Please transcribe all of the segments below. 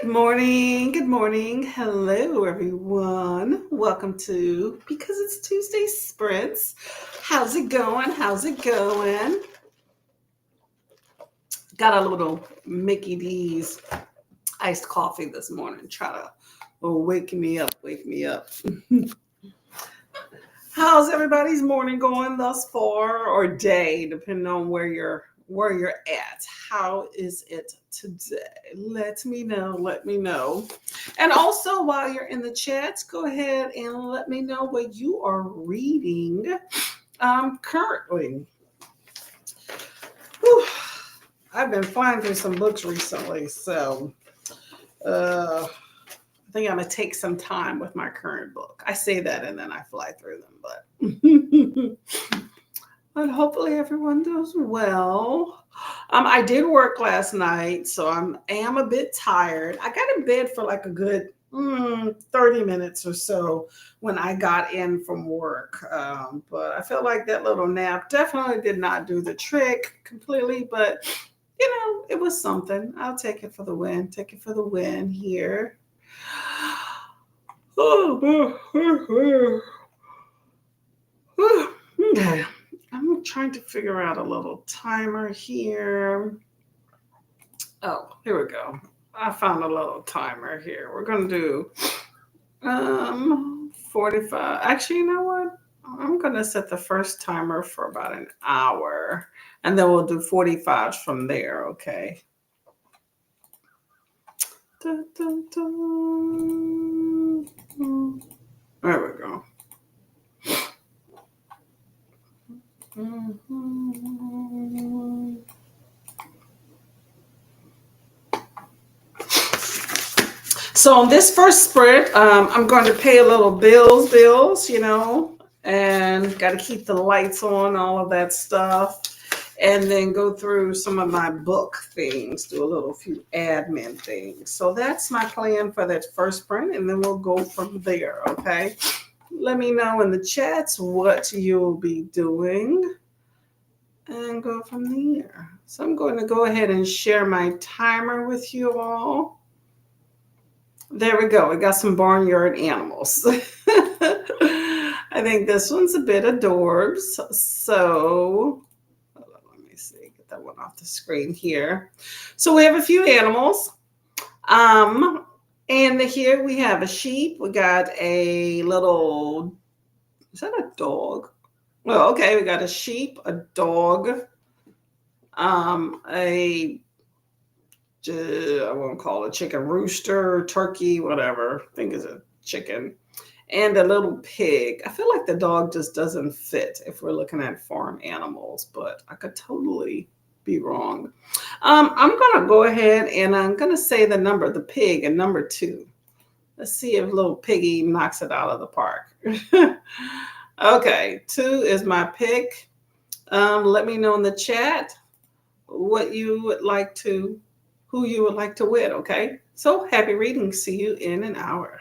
Good morning. Good morning. Hello, everyone. Welcome to Because It's Tuesday Sprints. How's it going? How's it going? Got a little Mickey D's iced coffee this morning. Try to wake me up. Wake me up. How's everybody's morning going thus far, or day, depending on where you're at? How is it today? Let me know. Let me know. And also, while you're in the chats, go ahead and let me know what you are reading currently. Whew. I've been flying through some books recently, so I think I'm gonna take some time with my current book. I say that and then I fly through them, but hopefully everyone does well. I did work last night, so I am a bit tired. I got in bed for like a good 30 minutes or so when I got in from work. But I feel like that little nap definitely did not do the trick completely, but it was something. I'll take it for the win. Take it for the win here. Oh, okay. I'm trying to figure out a little timer here. Oh, here we go. I found a little timer here. We're gonna do 45. Actually, you know what? I'm gonna set the first timer for about an hour, and then we'll do 45s from there. Okay. Dun, dun, dun. There we go. Mhm. So on this first sprint, I'm going to pay a little bills, and got to keep the lights on, all of that stuff, and then go through some of my book things, do a little few admin things. So that's my plan for that first sprint, and then we'll go from there. Okay. Let me know in the chats what you'll be doing and go from there. So I'm going to go ahead and share my timer with you all. There we go. We got some barnyard animals. I think this one's a bit adorbs. So let me see, get that one off the screen here. So we have a few animals. Um, and here we have a sheep. We got a little, is that a dog? Well, okay, we got a sheep, a dog, a I won't call it chicken, rooster, turkey, whatever. I think it's a chicken, and a little pig. I feel like the dog just doesn't fit if we're looking at farm animals, but I could totally be wrong. I'm gonna go ahead and I'm gonna say the number, the pig, and number two. Let's see if little piggy knocks it out of the park. Okay, two is my pick. Let me know in the chat what you would like to, who you would like to win. Okay, so happy reading. See you in an hour.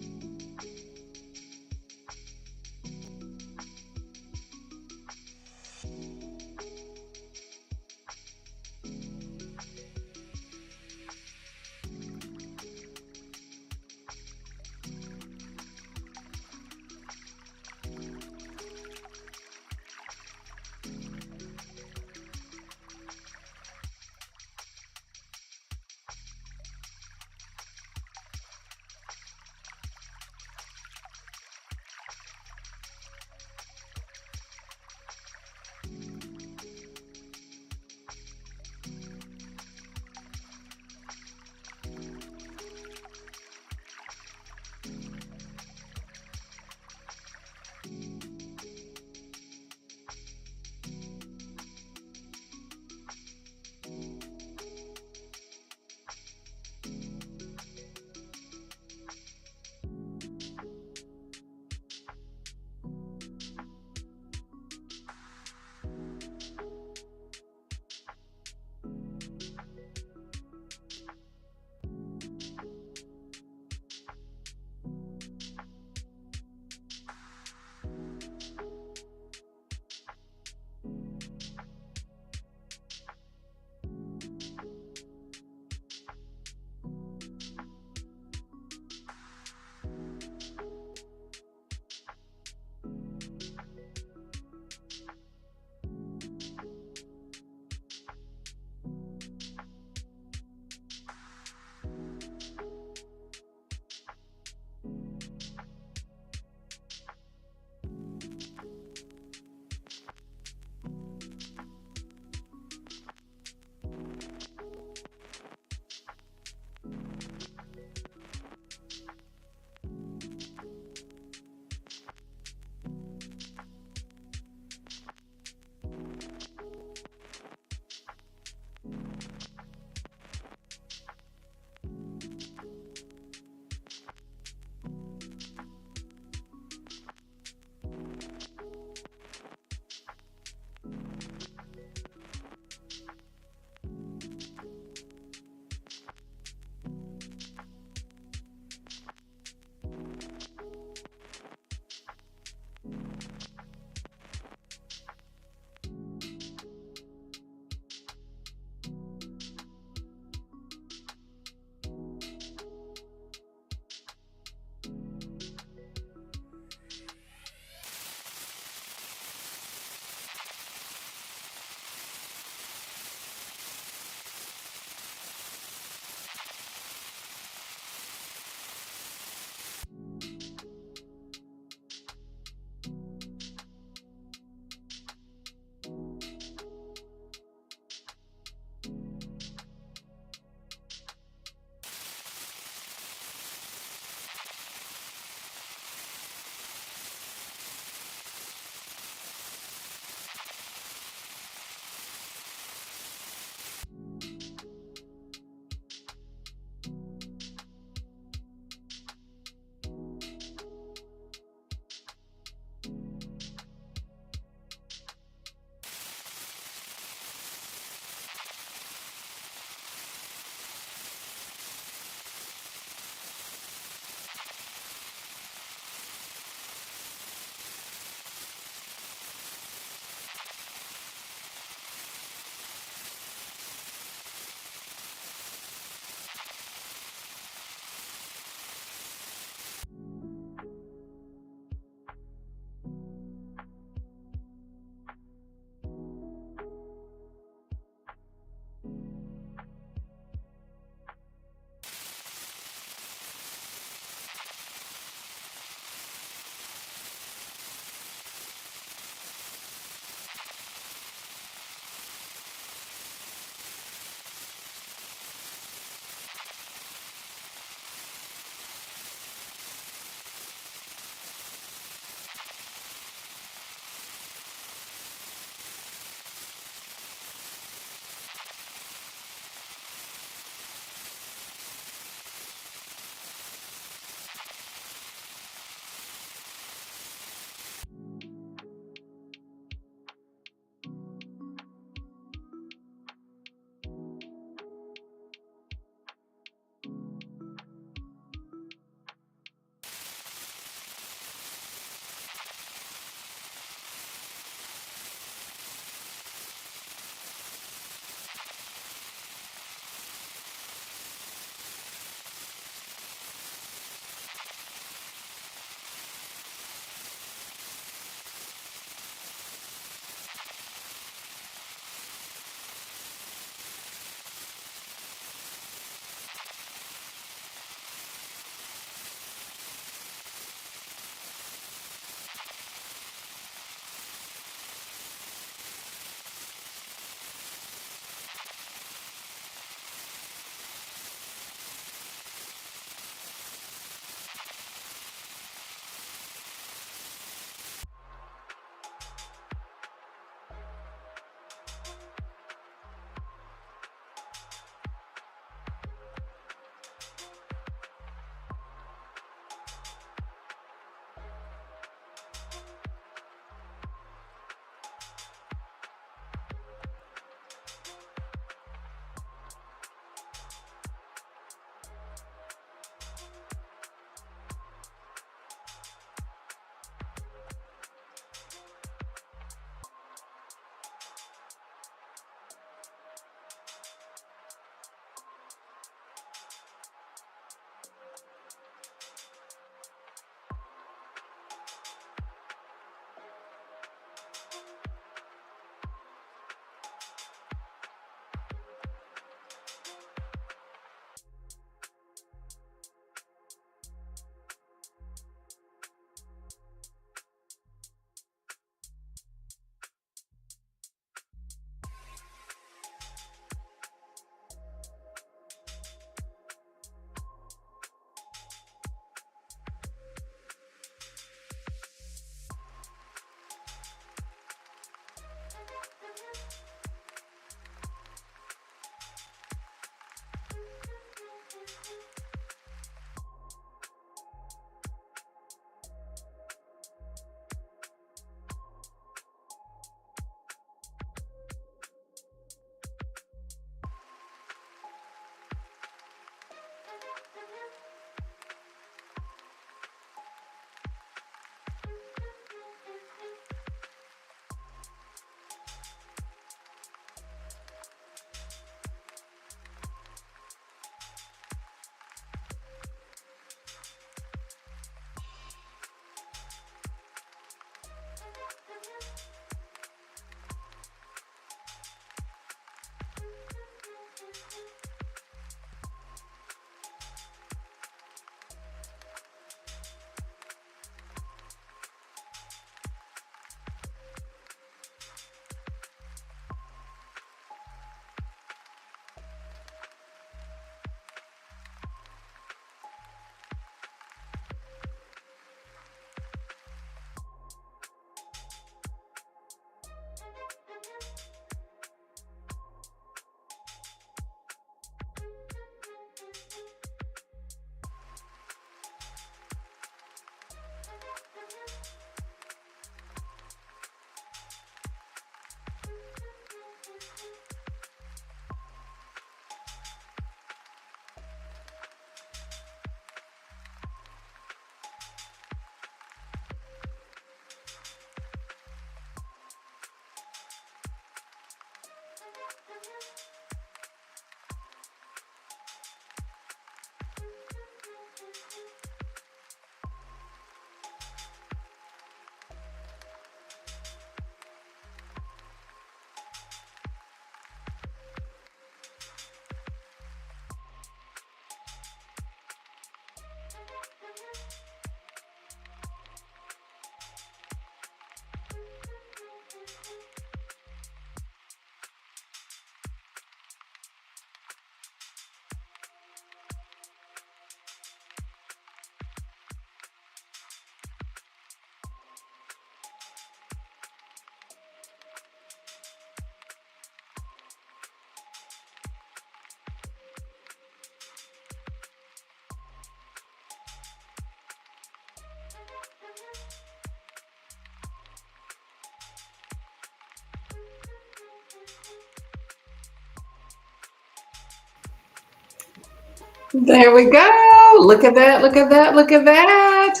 There we go. Look at that. Look at that. Look at that.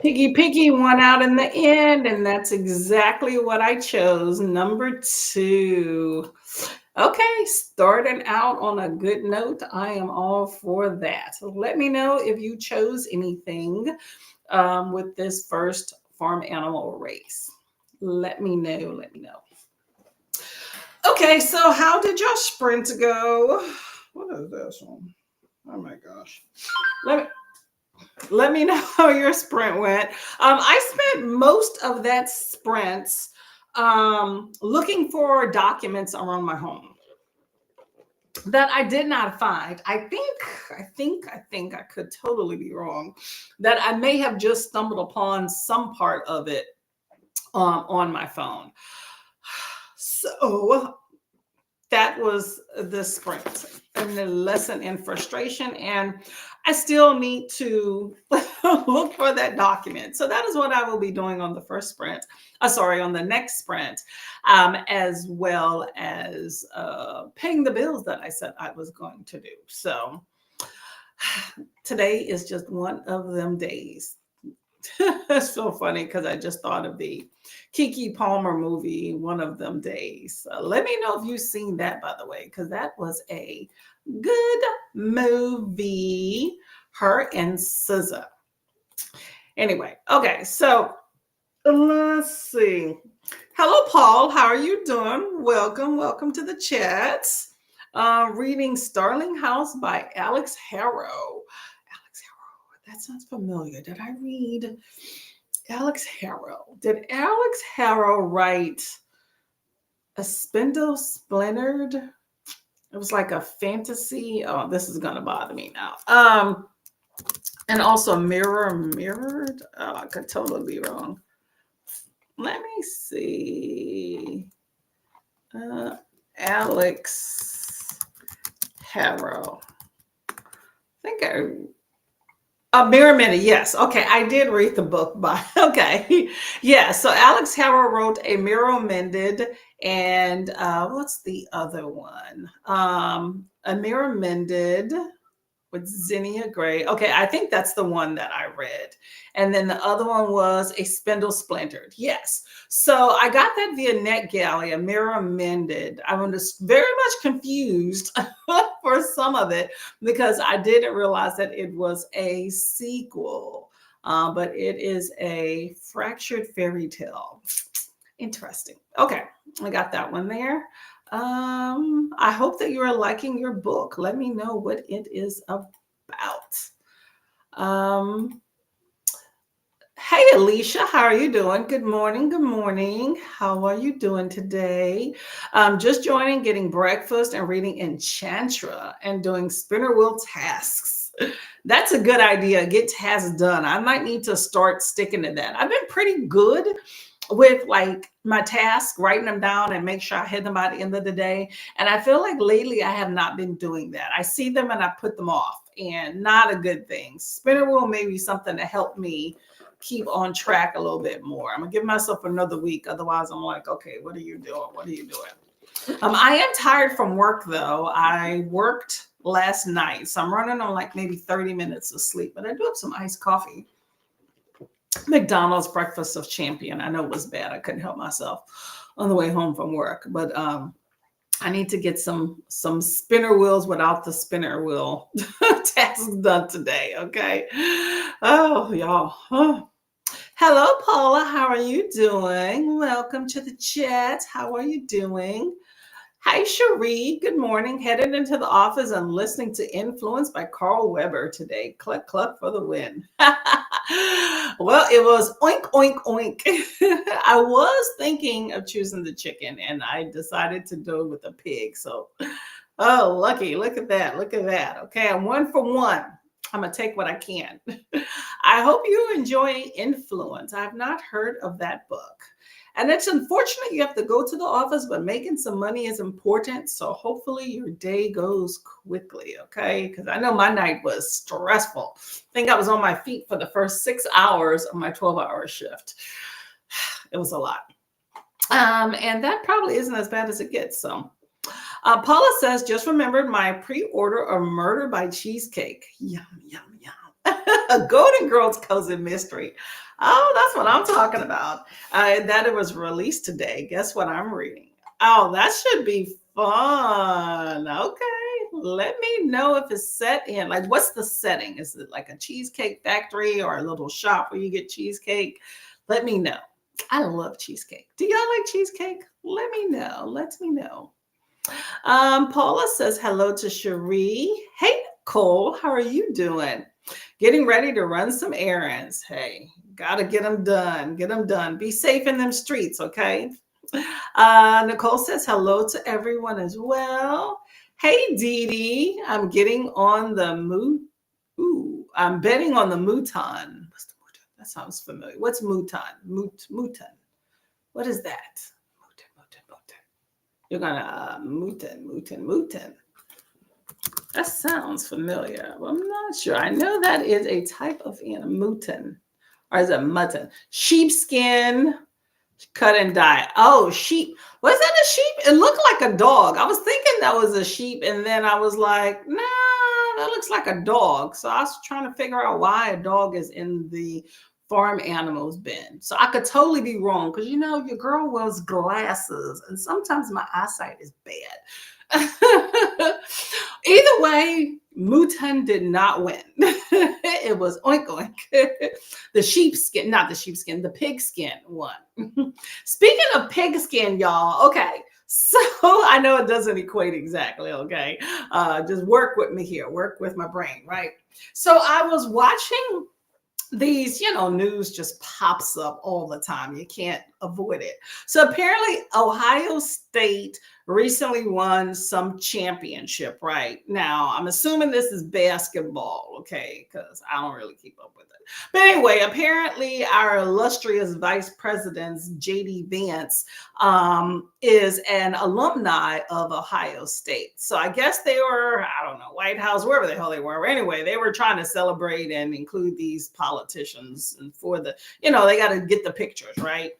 Piggy won out in the end, and that's exactly what I chose. Number two. Okay, starting out on a good note. I am all for that. Let me know if you chose anything with this first farm animal race. Let me know. Let me know. Okay, so how did your sprint go? What is this one? Oh my gosh. Let me let me know how your sprint went. I spent most of that sprint looking for documents around my home that I did not find. I think I could totally be wrong. That I may have just stumbled upon some part of it on my phone. So that was the sprint and the lesson in frustration. And I still need to look for that document. So that is what I will be doing on the first sprint. On the next sprint, as well as paying the bills that I said I was going to do. So today is just one of them days. It's so funny because I just thought of the Keke Palmer movie, One of Them Days. Let me know if you've seen that, by the way, because that was a good movie. Her and SZA. Anyway, okay, so let's see. Hello, Paul. How are you doing? Welcome to the chat. Reading Starling House by Alex Harrow. Alex Harrow, that sounds familiar. Did I read Alex Harrow? Did Alex Harrow write A Spindle Splintered? It was like a fantasy. Oh, this is gonna bother me now. And also Mirrored. Oh, I could totally be wrong. Let me see. Alex Harrow. I think Mirror Minute, yes. Okay, I did read the book by, okay. Yeah, so Alex Harrow wrote A Mirror Mended, and what's the other one? A Mirror Mended with Zinnia Gray. Okay, I think that's the one that I read. And then the other one was A Spindle Splintered. Yes. So I got that via NetGalley, A Mirror Mended. I was very much confused for some of it because I didn't realize that it was a sequel, but it is a fractured fairy tale. Interesting. Okay, I got that one there. I hope that you are liking your book. Let me know what it is about. Hey, Alicia, how are you doing? Good morning. Good morning. How are you doing today? Just joining, getting breakfast, and reading Enchantra and doing spinner wheel tasks. That's a good idea. Get tasks done. I might need to start sticking to that. I've been pretty good with like my tasks, writing them down and make sure I hit them by the end of the day. And I feel like lately I have not been doing that. I see them and I put them off, and not a good thing. Spinner wheel may be something to help me keep on track a little bit more. I'm gonna give myself another week. Otherwise, I'm like, okay, what are you doing? What are you doing? I am tired from work though. I worked last night, so I'm running on like maybe 30 minutes of sleep, but I do have some iced coffee. McDonald's breakfast of champion. I know it was bad. I couldn't help myself on the way home from work, but I need to get some spinner wheels without the spinner wheel tasks done today. Okay. Oh, y'all. Oh. Hello, Paula. How are you doing? Welcome to the chat. How are you doing? Hi, Cherie. Good morning. Headed into the office and listening to Influence by Carl Weber today. Cluck, cluck for the win. Well, it was oink, oink, oink. I was thinking of choosing the chicken and I decided to do it with a pig. So, oh, lucky. Look at that. Look at that. Okay, I'm 1 for 1. I'm going to take what I can. I hope you enjoy Influence. I've not heard of that book. And it's unfortunate you have to go to the office, but making some money is important. So hopefully your day goes quickly, okay? Because I know my night was stressful. I think I was on my feet for the first 6 hours of my 12-hour shift. It was a lot. And that probably isn't as bad as it gets. So Paula says, just remembered my pre-order of Murder by Cheesecake. Yum, yum, yum. A Golden Girls cousin mystery. Oh, that's what I'm talking about. That it was released today. Guess what I'm reading? Oh, that should be fun. Okay. Let me know if it's set in. Like, what's the setting? Is it like a cheesecake factory or a little shop where you get cheesecake? Let me know. I love cheesecake. Do y'all like cheesecake? Let me know. Let me know. Paula says hello to Cherie. Hey, Nicole, how are you doing? Getting ready to run some errands. Hey, gotta get them done. Get them done. Be safe in them streets, okay? Nicole says hello to everyone as well. Hey, Dee Dee, I'm getting on the moot. Ooh, I'm betting on the Mouton. What's the Mouton? That sounds familiar. What's Mouton? Mouton. What is that? Mouton. You're gonna Mouton. That sounds familiar. Well, I'm not sure. I know that is a type of animal, Mouton, or is it mutton? Sheepskin. Cut and dye. Oh, sheep. Was that a sheep? It looked like a dog. I was thinking that was a sheep, and then I was like, nah, that looks like a dog. So I was trying to figure out why a dog is in the farm animals bin. So I could totally be wrong because your girl wears glasses, and sometimes my eyesight is bad. Either way, Mouton did not win. It was oink oink. The sheepskin, not the sheepskin, the pigskin won. Speaking of pigskin, y'all, okay. So I know it doesn't equate exactly, okay? Just work with me here, work with my brain, right? So I was watching these, news just pops up all the time. You can't avoid it. So apparently Ohio State recently won some championship right now. I'm assuming this is basketball, okay, because I don't really keep up with it. But anyway, apparently our illustrious vice president, JD Vance, is an alumni of Ohio State. So I guess they were, I don't know, White House, wherever the hell they were. Anyway, they were trying to celebrate and include these politicians, and for the, they got to get the pictures, right?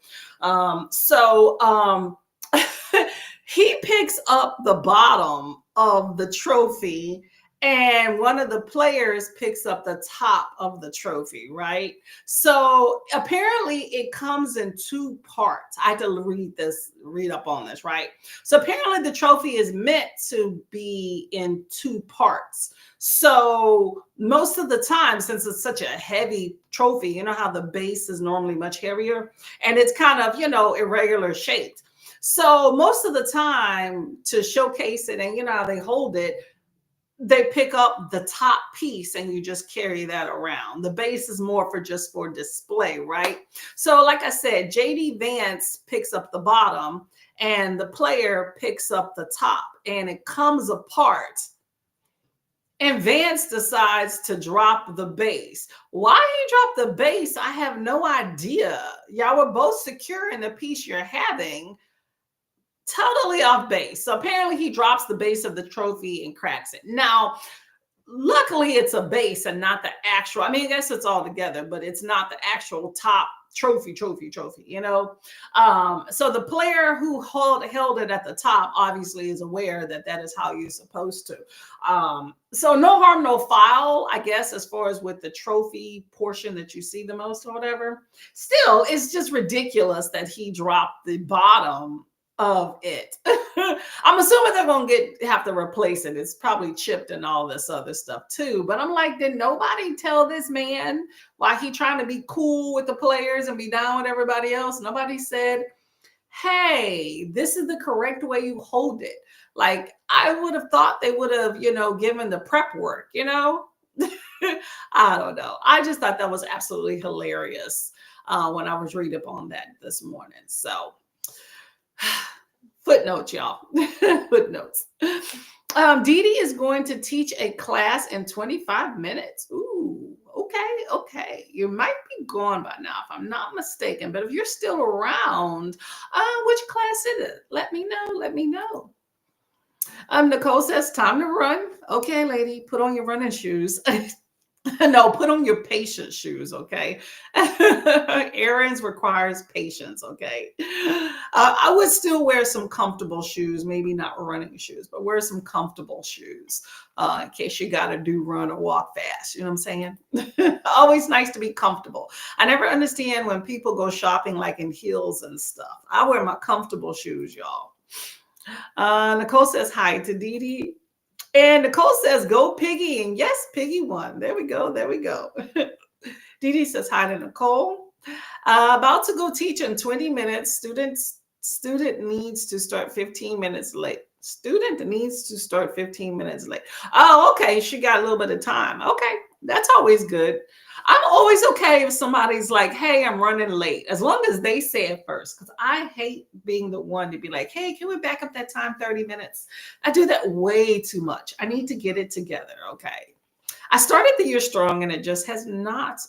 He picks up the bottom of the trophy, and one of the players picks up the top of the trophy, right? So apparently it comes in two parts. I had to read up on this, right? So apparently the trophy is meant to be in two parts. So most of the time, since it's such a heavy trophy, you know how the base is normally much heavier, and it's kind of, irregular shaped. So most of the time, to showcase it, and how they hold it, they pick up the top piece and you just carry that around. The base is more for display, right? So like I said, JD Vance picks up the bottom and the player picks up the top, and it comes apart. And Vance decides to drop the base. Why he dropped the base, I have no idea. Y'all were both secure in the piece you're having. Totally off base. So apparently he drops the base of the trophy and cracks it. Now, luckily it's a base and not the actual, I guess it's all together, but it's not the actual top trophy. So the player who held it at the top obviously is aware that is how you're supposed to. So no harm, no foul, I guess, as far as with the trophy portion that you see the most or whatever. Still, it's just ridiculous that he dropped the bottom of it. I'm assuming they're going to have to replace it. It's probably chipped and all this other stuff too. But I'm like, did nobody tell this man why he trying to be cool with the players and be down with everybody else? Nobody said, hey, this is the correct way you hold it. Like, I would have thought they would have, given the prep work, I don't know. I just thought that was absolutely hilarious when I was reading up on that this morning. So footnotes, y'all. Footnotes. Dee Dee is going to teach a class in 25 minutes. Ooh, okay. You might be gone by now, if I'm not mistaken. But if you're still around, which class is it? Let me know. Nicole says, time to run. Okay, lady, put on your running shoes. No, put on your patient shoes, okay? Errands requires patience, okay? I would still wear some comfortable shoes, maybe not running shoes, but wear some comfortable shoes in case you got to do run or walk fast. You know what I'm saying? Always nice to be comfortable. I never understand when people go shopping like in heels and stuff. I wear my comfortable shoes, y'all. Nicole says hi to Dee Dee. And Nicole says, go Piggy. And yes, Piggy won. There we go. There we go. Dee Dee says hi to Nicole. About to go teach in 20 minutes. Student needs to start 15 minutes late. Student needs to start 15 minutes late. Oh, okay. She got a little bit of time. Okay. That's always good. I'm always okay if somebody's like, hey, I'm running late, as long as they say it first. Because I hate being the one to be like, hey, can we back up that time 30 minutes? I do that way too much. I need to get it together. Okay. I started the year strong and it just has not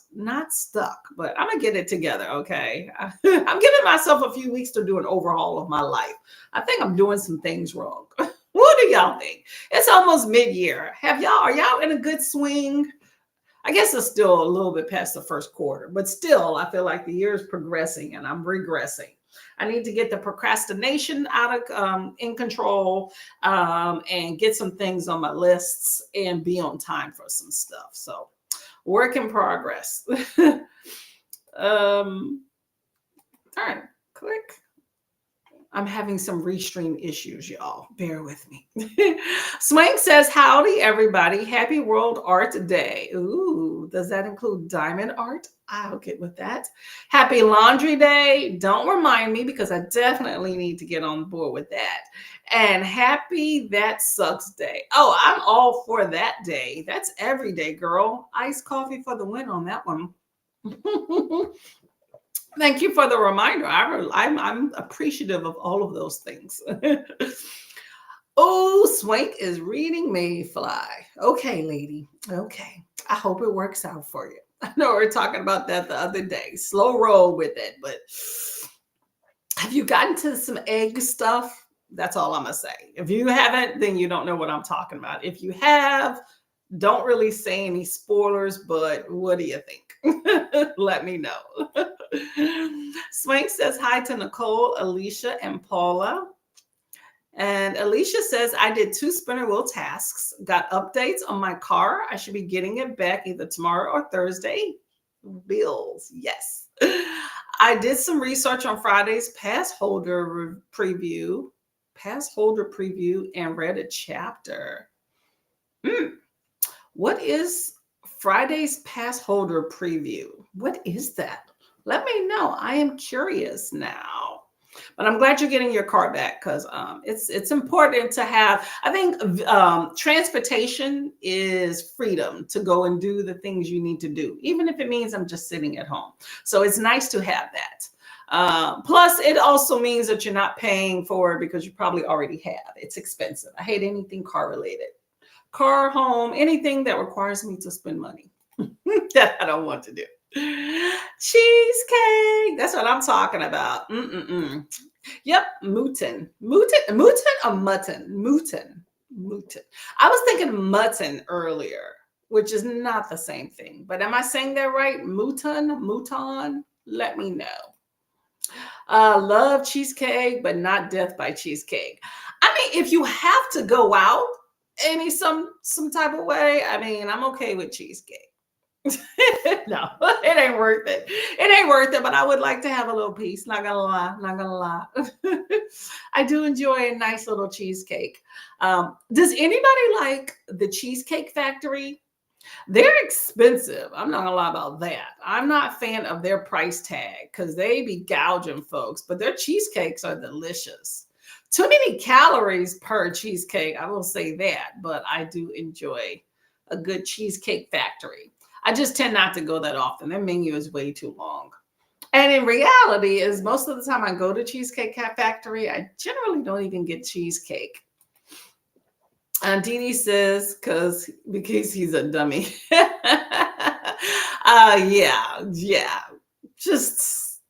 stuck, but I'm gonna get it together. Okay. I'm giving myself a few weeks to do an overhaul of my life. I think I'm doing some things wrong. What do y'all think? It's almost mid-year. Are y'all in a good swing? I guess it's still a little bit past the first quarter, but still, I feel like the year is progressing and I'm regressing. I need to get the procrastination out of in control and get some things on my lists and be on time for some stuff. So, work in progress. All right, click. I'm having some restream issues, y'all. Bear with me. Swank says, howdy, everybody. Happy World Art Day. Ooh, does that include diamond art? I'll get with that. Happy Laundry Day. Don't remind me because I definitely need to get on board with that. And happy That Sucks Day. Oh, I'm all for that day. That's every day, girl. Iced coffee for the win on that one. Thank you for the reminder. I'm appreciative of all of those things. Oh, Swank is reading Mayfly. Okay, lady. Okay. I hope it works out for you. I know we were talking about that the other day. Slow roll with it, but have you gotten to some egg stuff? That's all I'm going to say. If you haven't, then you don't know what I'm talking about. If you have, don't really say any spoilers, but what do you think? Let me know. Swank says hi to Nicole, Alicia, and Paula. And Alicia says, I did 2 spinner wheel tasks, got updates on my car. I should be getting it back either tomorrow or Thursday. Bills, yes. I did some research on Friday's pass holder preview, and read a chapter. What is Friday's pass holder preview? What is that? Let me know. I am curious now. But I'm glad you're getting your car back because it's important to have. I think transportation is freedom to go and do the things you need to do, even if it means I'm just sitting at home. So it's nice to have that. Plus, it also means that you're not paying for it because you probably already have. It's expensive. I hate anything car related. Car, home, anything that requires me to spend money that I don't want to do. Cheesecake. That's what I'm talking about. Yep, Mootin or mutton? Mootin. I was thinking mutton earlier, which is not the same thing. But am I saying that right? Mouton? Let me know. Love cheesecake, but not death by cheesecake. I mean, if you have to go out some type of way, I mean, I'm okay with cheesecake. No, it ain't worth it. It ain't worth it, but I would like to have a little piece. Not gonna lie. I do enjoy a nice little cheesecake. Does anybody like the Cheesecake Factory? They're expensive. I'm not gonna lie about that. I'm not a fan of their price tag because they be gouging folks, but their cheesecakes are delicious. Too many calories per cheesecake, I will say that, but I do enjoy a good Cheesecake Factory. I just tend not to go that often. Their menu is way too long. And in reality, is most of the time I go to Cheesecake Factory, I generally don't even get cheesecake. And Dini says, because he's a dummy. Yeah. Just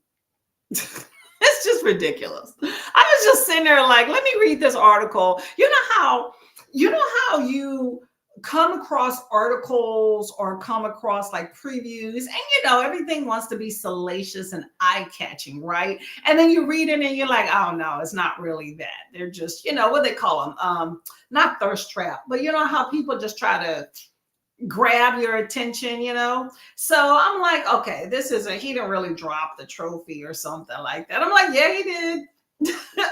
it's just ridiculous. I was just sitting there like, let me read this article. You know how you come across articles or come across like previews, and everything wants to be salacious and eye-catching, right? And then you read it and you're like, oh no, it's not really that. They're just, what they call them, not thirst trap, but you know how people just try to grab your attention. So I'm like, okay, he didn't really drop the trophy or something like that. I'm like, yeah, he did.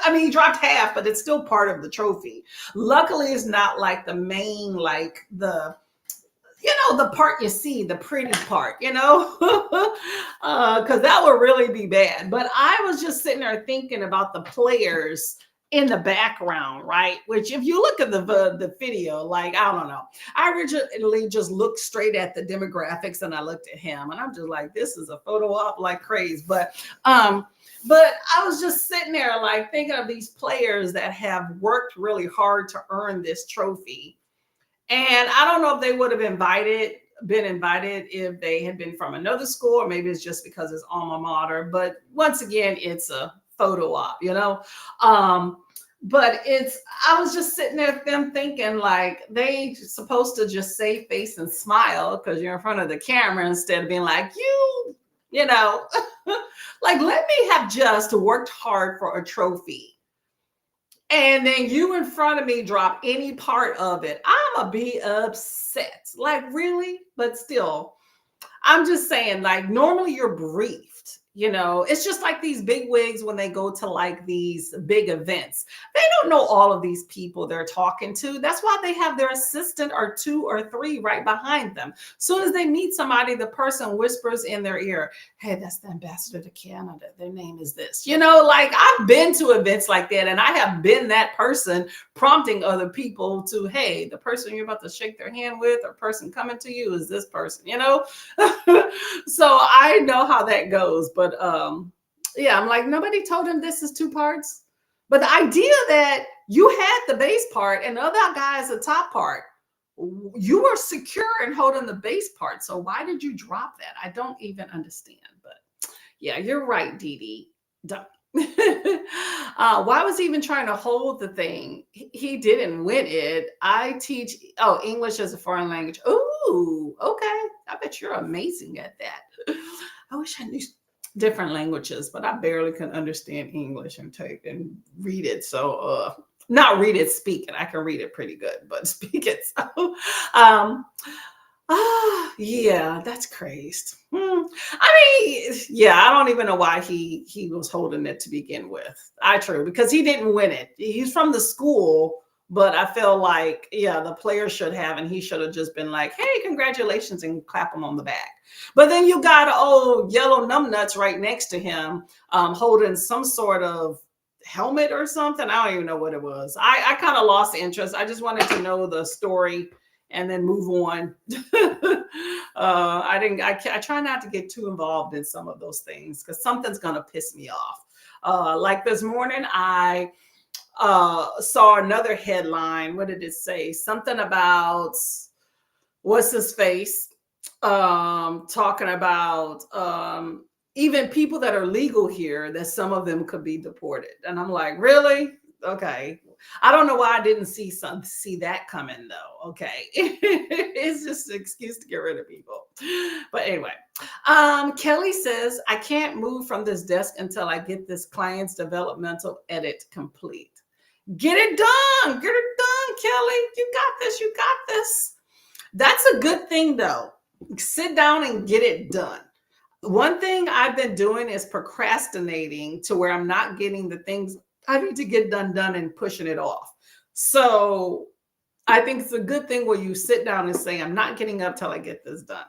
I mean, he dropped half, but it's still part of the trophy. Luckily, it's not like the main, like the part you see, the pretty part, because that would really be bad. But I was just sitting there thinking about the players in the background, right? Which, if you look at the video, like, I don't know, I originally just looked straight at the demographics and I looked at him, and I'm just like, this is a photo op like crazy. But I was just sitting there like thinking of these players that have worked really hard to earn this trophy. And I don't know if they would have been invited if they had been from another school, or maybe it's just because it's alma mater. But once again, it's a photo op, but I was just sitting there them thinking like they supposed to just save face and smile because you're in front of the camera, instead of being like, like, let me have just worked hard for a trophy. And then you in front of me drop any part of it, I'ma be upset. Like, really? But still, I'm just saying, like, normally you're briefed. It's just like these big wigs when they go to like these big events. They don't know all of these people they're talking to. That's why they have their assistant or 2 or 3 right behind them. Soon as they meet somebody, the person whispers in their ear, hey, that's the ambassador to Canada. Their name is this. Like, I've been to events like that, and I have been that person prompting other people to, hey, the person you're about to shake their hand with or person coming to you is this person, So I know how that goes. But yeah, I'm like, nobody told him this is 2 parts. But the idea that you had the bass part and the other guy is the top part, you were secure in holding the bass part. So why did you drop that? I don't even understand. But yeah, you're right, Dee Dee. Why was he even trying to hold the thing? He didn't win it. I teach English as a foreign language. Ooh, okay. I bet you're amazing at that. I wish I knew different languages, but I barely can understand English and take and read it. So not read it, speak it. I can read it pretty good, but speak it. So yeah, that's crazy. I mean, yeah, I don't even know why he was holding it to begin with. Because he didn't win it. He's from the school, but I feel like, yeah, the player should have, and he should have just been like, hey, congratulations, and clap him on the back. But then you got yellow numbnuts right next to him, holding some sort of helmet or something. I don't even know what it was. I kind of lost interest. I just wanted to know the story and then move on. I try not to get too involved in some of those things because something's going to piss me off. Like this morning, I saw another headline. What did it say? Something about what's his face? Talking about even people that are legal here, that some of them could be deported. And I'm like, really? Okay. I don't know why I didn't see that coming though. Okay. It's just an excuse to get rid of people. But anyway, Kelly says, I can't move from this desk until I get this client's developmental edit complete. Get it done. Get it done, Kelly. You got this. You got this. That's a good thing though. Sit down and get it done. One thing I've been doing is procrastinating to where I'm not getting the things I need to get done and pushing it off. So I think it's a good thing where you sit down and say, I'm not getting up till I get this done.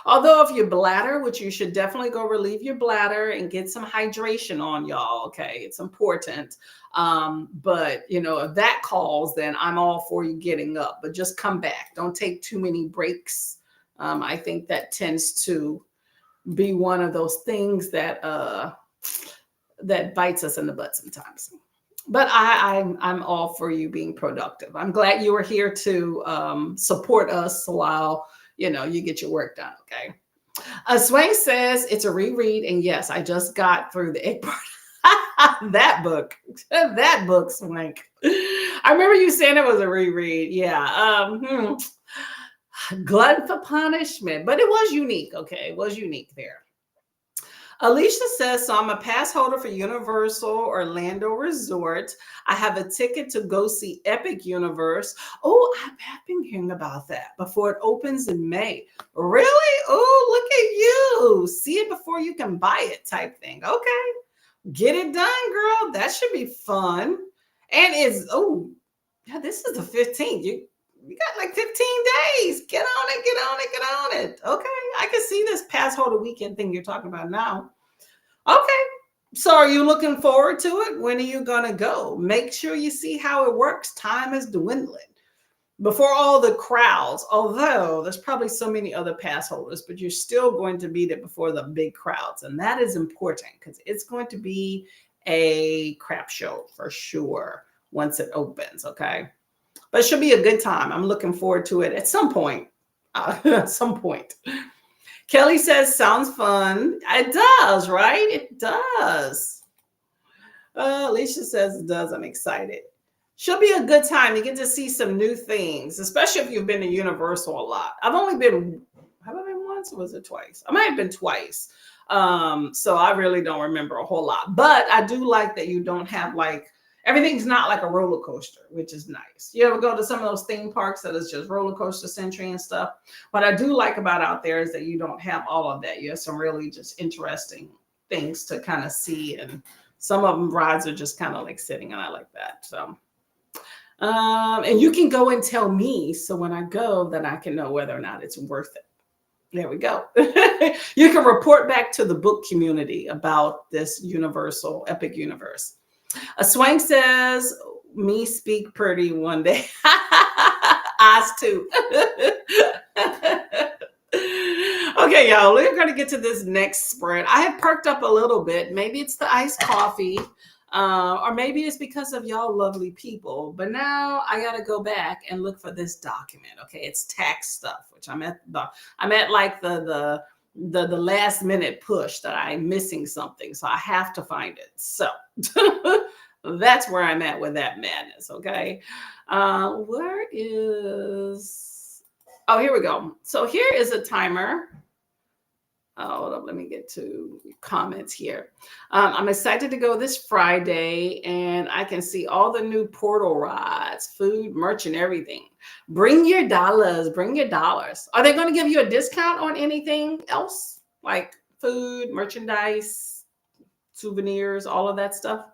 Although if you bladder, which you should definitely go relieve your bladder and get some hydration on, y'all. Okay, it's important. But if that calls, then I'm all for you getting up. But just come back. Don't take too many breaks. I think that tends to be one of those things that bites us in the butt sometimes. But I'm all for you being productive. I'm glad you were here to support us while you get your work done. Okay. Swank says it's a reread, and yes, I just got through the egg part. that book, Swank. I remember you saying it was a reread. Yeah. Glutton for punishment, but it was unique. Okay, it was unique there. Alicia says, so I'm a pass holder for Universal Orlando Resort. I have a ticket to go see Epic Universe. Oh, I've been hearing about that before it opens in May. Really? Oh, look at you. See it before you can buy it type thing. Okay. Get it done, girl. That should be fun. And yeah, this is the 15th. You got like 15 days. Get on it, get on it, get on it. Okay. I can see this pass holder weekend thing you're talking about now. Okay. So are you looking forward to it? When are you going to go? Make sure you see how it works. Time is dwindling. Before all the crowds, although there's probably so many other pass holders, but you're still going to be there before the big crowds. And that is important because it's going to be a crap show for sure once it opens. Okay. But it should be a good time. I'm looking forward to it at some point. At some point. Kelly says, sounds fun. It does, right? It does. Alicia says it does. I'm excited. Should be a good time. You get to see some new things, especially if you've been to Universal a lot. Have I been once or was it twice? I might have been twice. So I really don't remember a whole lot. But I do like that you don't have like, everything's not like a roller coaster, which is nice. You ever go to some of those theme parks that is just roller coaster century and stuff? What I do like about out there is that you don't have all of that. You have some really just interesting things to kind of see. And some of them rides are just kind of like sitting, and I like that. So. And you can go and tell me, so when I go, then I can know whether or not it's worth it. There we go. You can report back to the book community about this Universal Epic Universe. A Swank says, me speak pretty one day. Us too. Okay, y'all, we're going to get to this next spread. I have perked up a little bit. Maybe it's the iced coffee. Or maybe it's because of y'all lovely people, but now I got to go back and look for this document. Okay. It's tax stuff, which I'm at like the last minute push that I'm missing something. So I have to find it. So that's where I'm at with that madness. Okay. Oh, here we go. So here is a timer. Hold up, let me get to comments here. I'm excited to go this Friday, and I can see all the new portal rides, food, merch, and everything. Bring your dollars. Bring your dollars. Are they going to give you a discount on anything else, like food, merchandise, souvenirs, all of that stuff?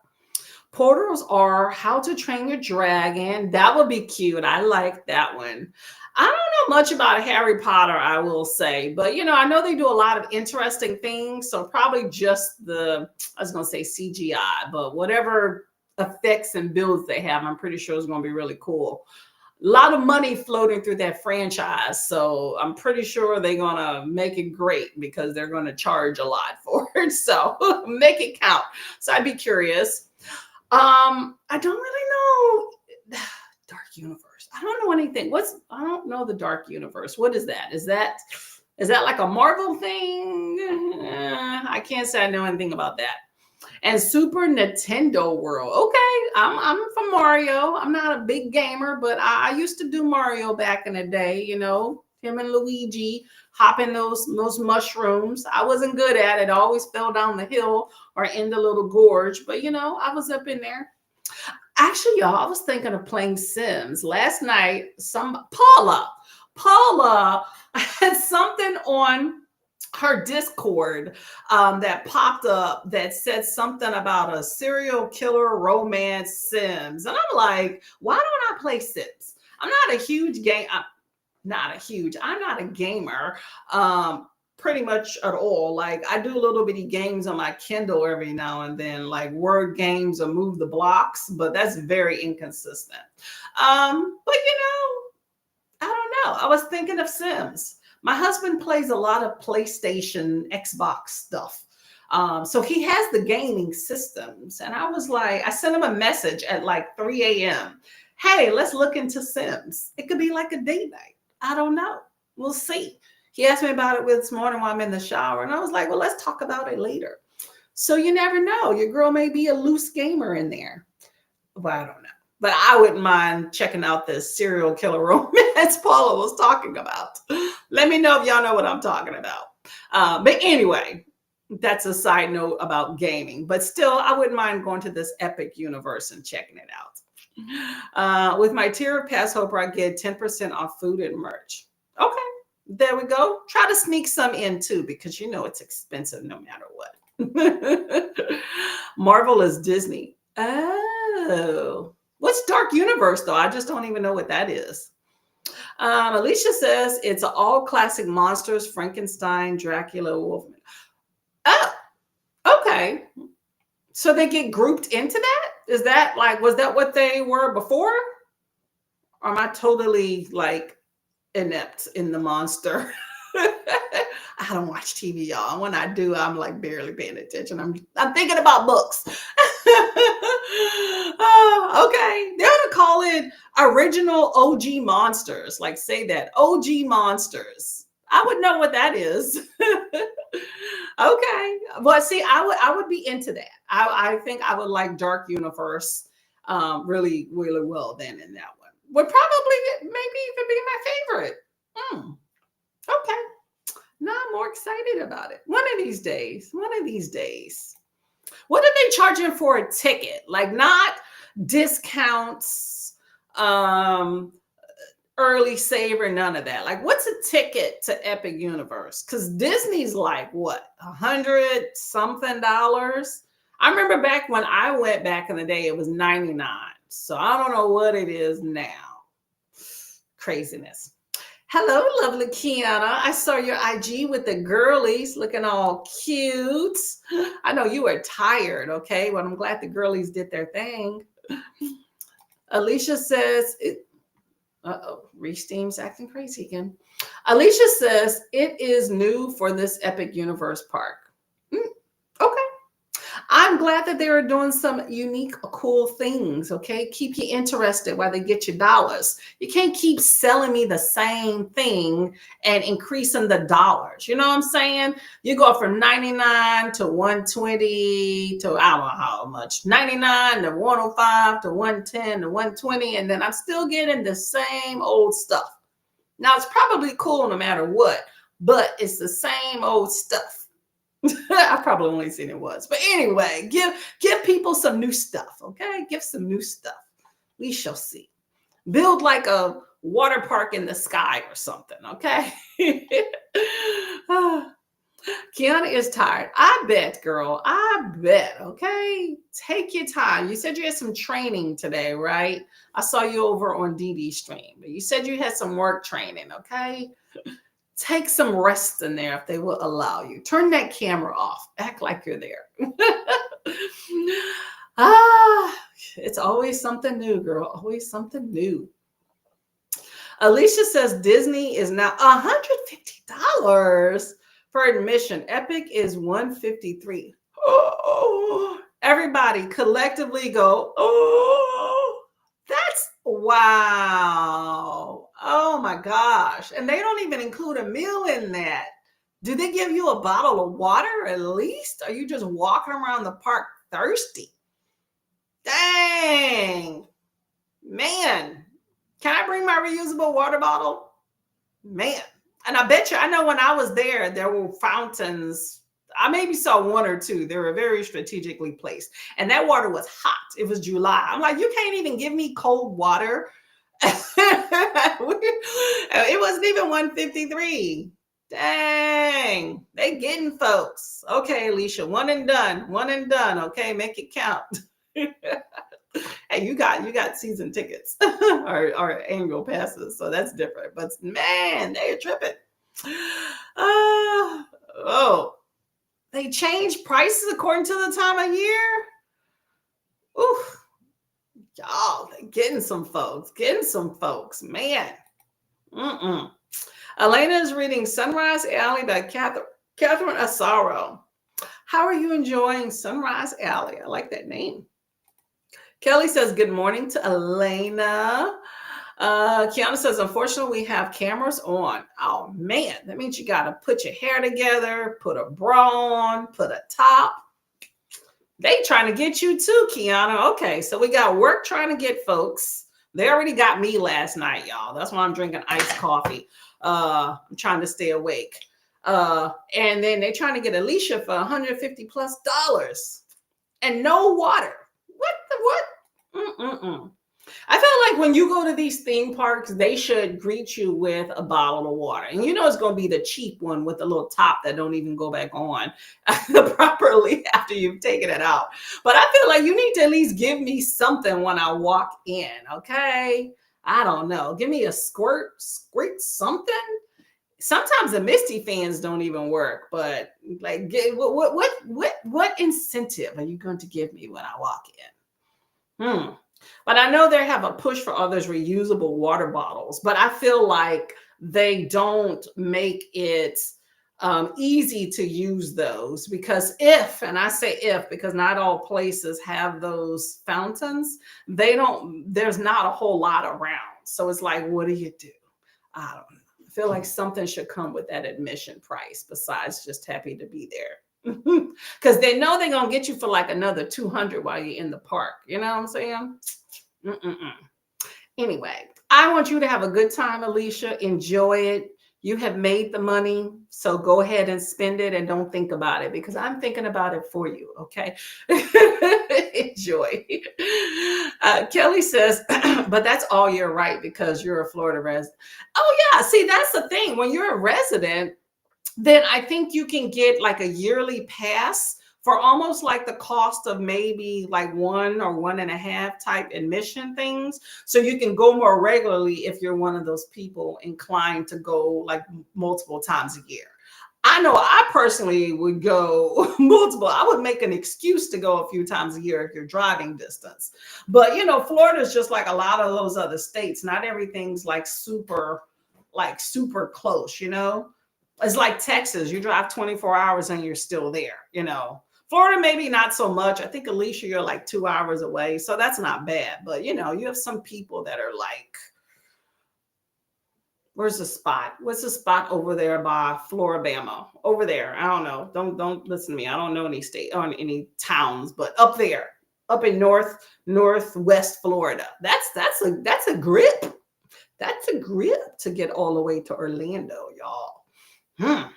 Portals are How to Train Your Dragon. That would be cute. I like that one. I don't know much about Harry Potter, I will say, but I know they do a lot of interesting things. So probably just I was going to say CGI, but whatever effects and builds they have, I'm pretty sure it's going to be really cool. A lot of money floating through that franchise. So I'm pretty sure they're going to make it great because they're going to charge a lot for it. So make it count. So I'd be curious. I don't really know. Dark Universe. I don't know anything. I don't know the Dark Universe. What is that? Is that like a Marvel thing? I can't say I know anything about that. And Super Nintendo World. Okay, I'm from Mario. I'm not a big gamer, but I used to do Mario back in the day. Him and Luigi hopping those mushrooms. I wasn't good at it. I always fell down the hill or in the little gorge, but I was up in there. Actually, y'all, I was thinking of playing Sims. Last night, Paula had something on her Discord that popped up that said something about a serial killer romance Sims. And I'm like, why don't I play Sims? I'm not a huge game. I'm not a gamer. Pretty much at all. Like I do little bitty games on my Kindle every now and then, like word games or move the blocks, but that's very inconsistent. But I don't know. I was thinking of Sims. My husband plays a lot of PlayStation, Xbox stuff. So he has the gaming systems. And I was like, I sent him a message at like 3 a.m. Hey, let's look into Sims. It could be like a date night. I don't know. We'll see. He asked me about it this morning while I'm in the shower. And I was like, well, let's talk about it later. So you never know. Your girl may be a loose gamer in there. Well, I don't know. But I wouldn't mind checking out this serial killer romance Paula was talking about. Let me know if y'all know what I'm talking about. But anyway, that's a side note about gaming. But still, I wouldn't mind going to this Epic universe and checking it out. With my tier pass holder, I get 10% off food and merch. Okay, there we go. Try to sneak some in too, because you know it's expensive no matter what. Marvel is Disney. Oh, what's Dark Universe though? I just don't even know what that is. Alicia says it's all classic monsters: Frankenstein, Dracula, Wolfman. Oh, okay. So they get grouped into that? Is that like, was that what they were before? Or am I totally like inept in the monster? I don't watch TV, y'all. When I do, I'm like barely paying attention. I'm thinking about books. Okay, they ought to call it original OG monsters. Like say that OG monsters. I would know what that is. Okay, but see, I would be into that. I think I would like Dark Universe really really well then in that one. Would probably maybe even be my favorite. Okay. Now I'm more excited about it. One of these days. One of these days. What are they charging for a ticket? Like not discounts, early saver, none of that. Like what's a ticket to Epic Universe? Because Disney's like what, $100 something dollars? I remember back when I went back in the day, it was 99. So I don't know what it is now. Craziness. Hello, lovely Kiana. I saw your IG with the girlies looking all cute. I know you were tired, okay? Well, I'm glad the girlies did their thing. Alicia says, Resteam's acting crazy again. Alicia says, it is new for this Epic Universe park. Okay. I'm glad that they are doing some unique, cool things, okay? Keep you interested while they get you dollars. You can't keep selling me the same thing and increasing the dollars. You know what I'm saying? You go from 99 to 120 to I don't know how much, 99 to 105 to 110 to 120, and then I'm still getting the same old stuff. Now, it's probably cool no matter what, but it's the same old stuff. I've probably only seen it once. But anyway, give people some new stuff, okay? Give some new stuff. We shall see. Build like a water park in the sky or something, okay? Kiana is tired. I bet, girl. I bet, okay? Take your time. You said you had some training today, right? I saw you over on DD stream. But you said you had some work training, okay? Take some rest in there if they will allow you. Turn that camera off. Act like you're there. It's always something new, girl. Always something new. Alicia says Disney is now $150 for admission. Epic is $153. Oh, everybody collectively go, oh, that's wow. Oh my gosh. And they don't even include a meal in that. Do they give you a bottle of water at least? Are you just walking around the park thirsty? Dang. Man. Can I bring my reusable water bottle? Man. And I bet you, I know when I was there, there were fountains. I maybe saw one or two. They were very strategically placed. And that water was hot. It was July. I'm like, you can't even give me cold water. It wasn't even 153. Dang. They getting folks. Okay, Alicia, one and done. One and done. Okay, make it count. Hey, you got season tickets or annual passes, so that's different. But man, they're tripping. Oh, they change prices according to the time of year. Ooh, y'all, they getting some folks, man. Elena is reading Sunrise Alley by Catherine Asaro. How are you enjoying Sunrise Alley? I like that name. Kelly says, good morning to Elena. Kiana says, unfortunately, we have cameras on. Oh, man. That means you got to put your hair together, put a bra on, put a top. They trying to get you too, Kiana. Okay, so we got work trying to get folks. They already got me last night, y'all. That's why I'm drinking iced coffee. I'm trying to stay awake. And then they trying to get Alicia for $150+ and no water. What the what? Mm-mm-mm. I feel like when you go to these theme parks, they should greet you with a bottle of water. And you know it's going to be the cheap one with the little top that don't even go back on properly after you've taken it out. But I feel like you need to at least give me something when I walk in, okay? I don't know. Give me a squirt something. Sometimes the Misty fans don't even work, but like, what incentive are you going to give me when I walk in? But I know they have a push for others reusable water bottles, but I feel like they don't make it easy to use those because and I say if because not all places have those fountains, there's not a whole lot around. So it's like, what do you do? I don't know. I feel like something should come with that admission price besides just happy to be there. Because they know they're going to get you for like another 200 while you're in the park. You know what I'm saying? Mm-mm-mm. Anyway, I want you to have a good time, Alicia. Enjoy it. You have made the money, so go ahead and spend it and don't think about it because I'm thinking about it for you, okay? Enjoy. Kelly says, but that's all you're right because you're a Florida resident. Oh, yeah. See, that's the thing. When you're a resident, then I think you can get like a yearly pass for almost like the cost of maybe like 1 or 1.5 type admission things. So you can go more regularly if you're one of those people inclined to go like multiple times a year. I know I personally would go multiple. I would make an excuse to go a few times a year if you're driving distance. But you know, Florida is just like a lot of those other states. Not everything's like super close, you know? It's like Texas. You drive 24 hours and you're still there, you know? Florida, maybe not so much. I think, Alicia, you're like 2 hours away. So that's not bad. But, you know, you have some people that are like, where's the spot? What's the spot over there by Floribama? Over there. I don't know. Don't listen to me. I don't know any state or any towns, but up there, up in northwest Florida. That's a grip. That's a grip to get all the way to Orlando, y'all.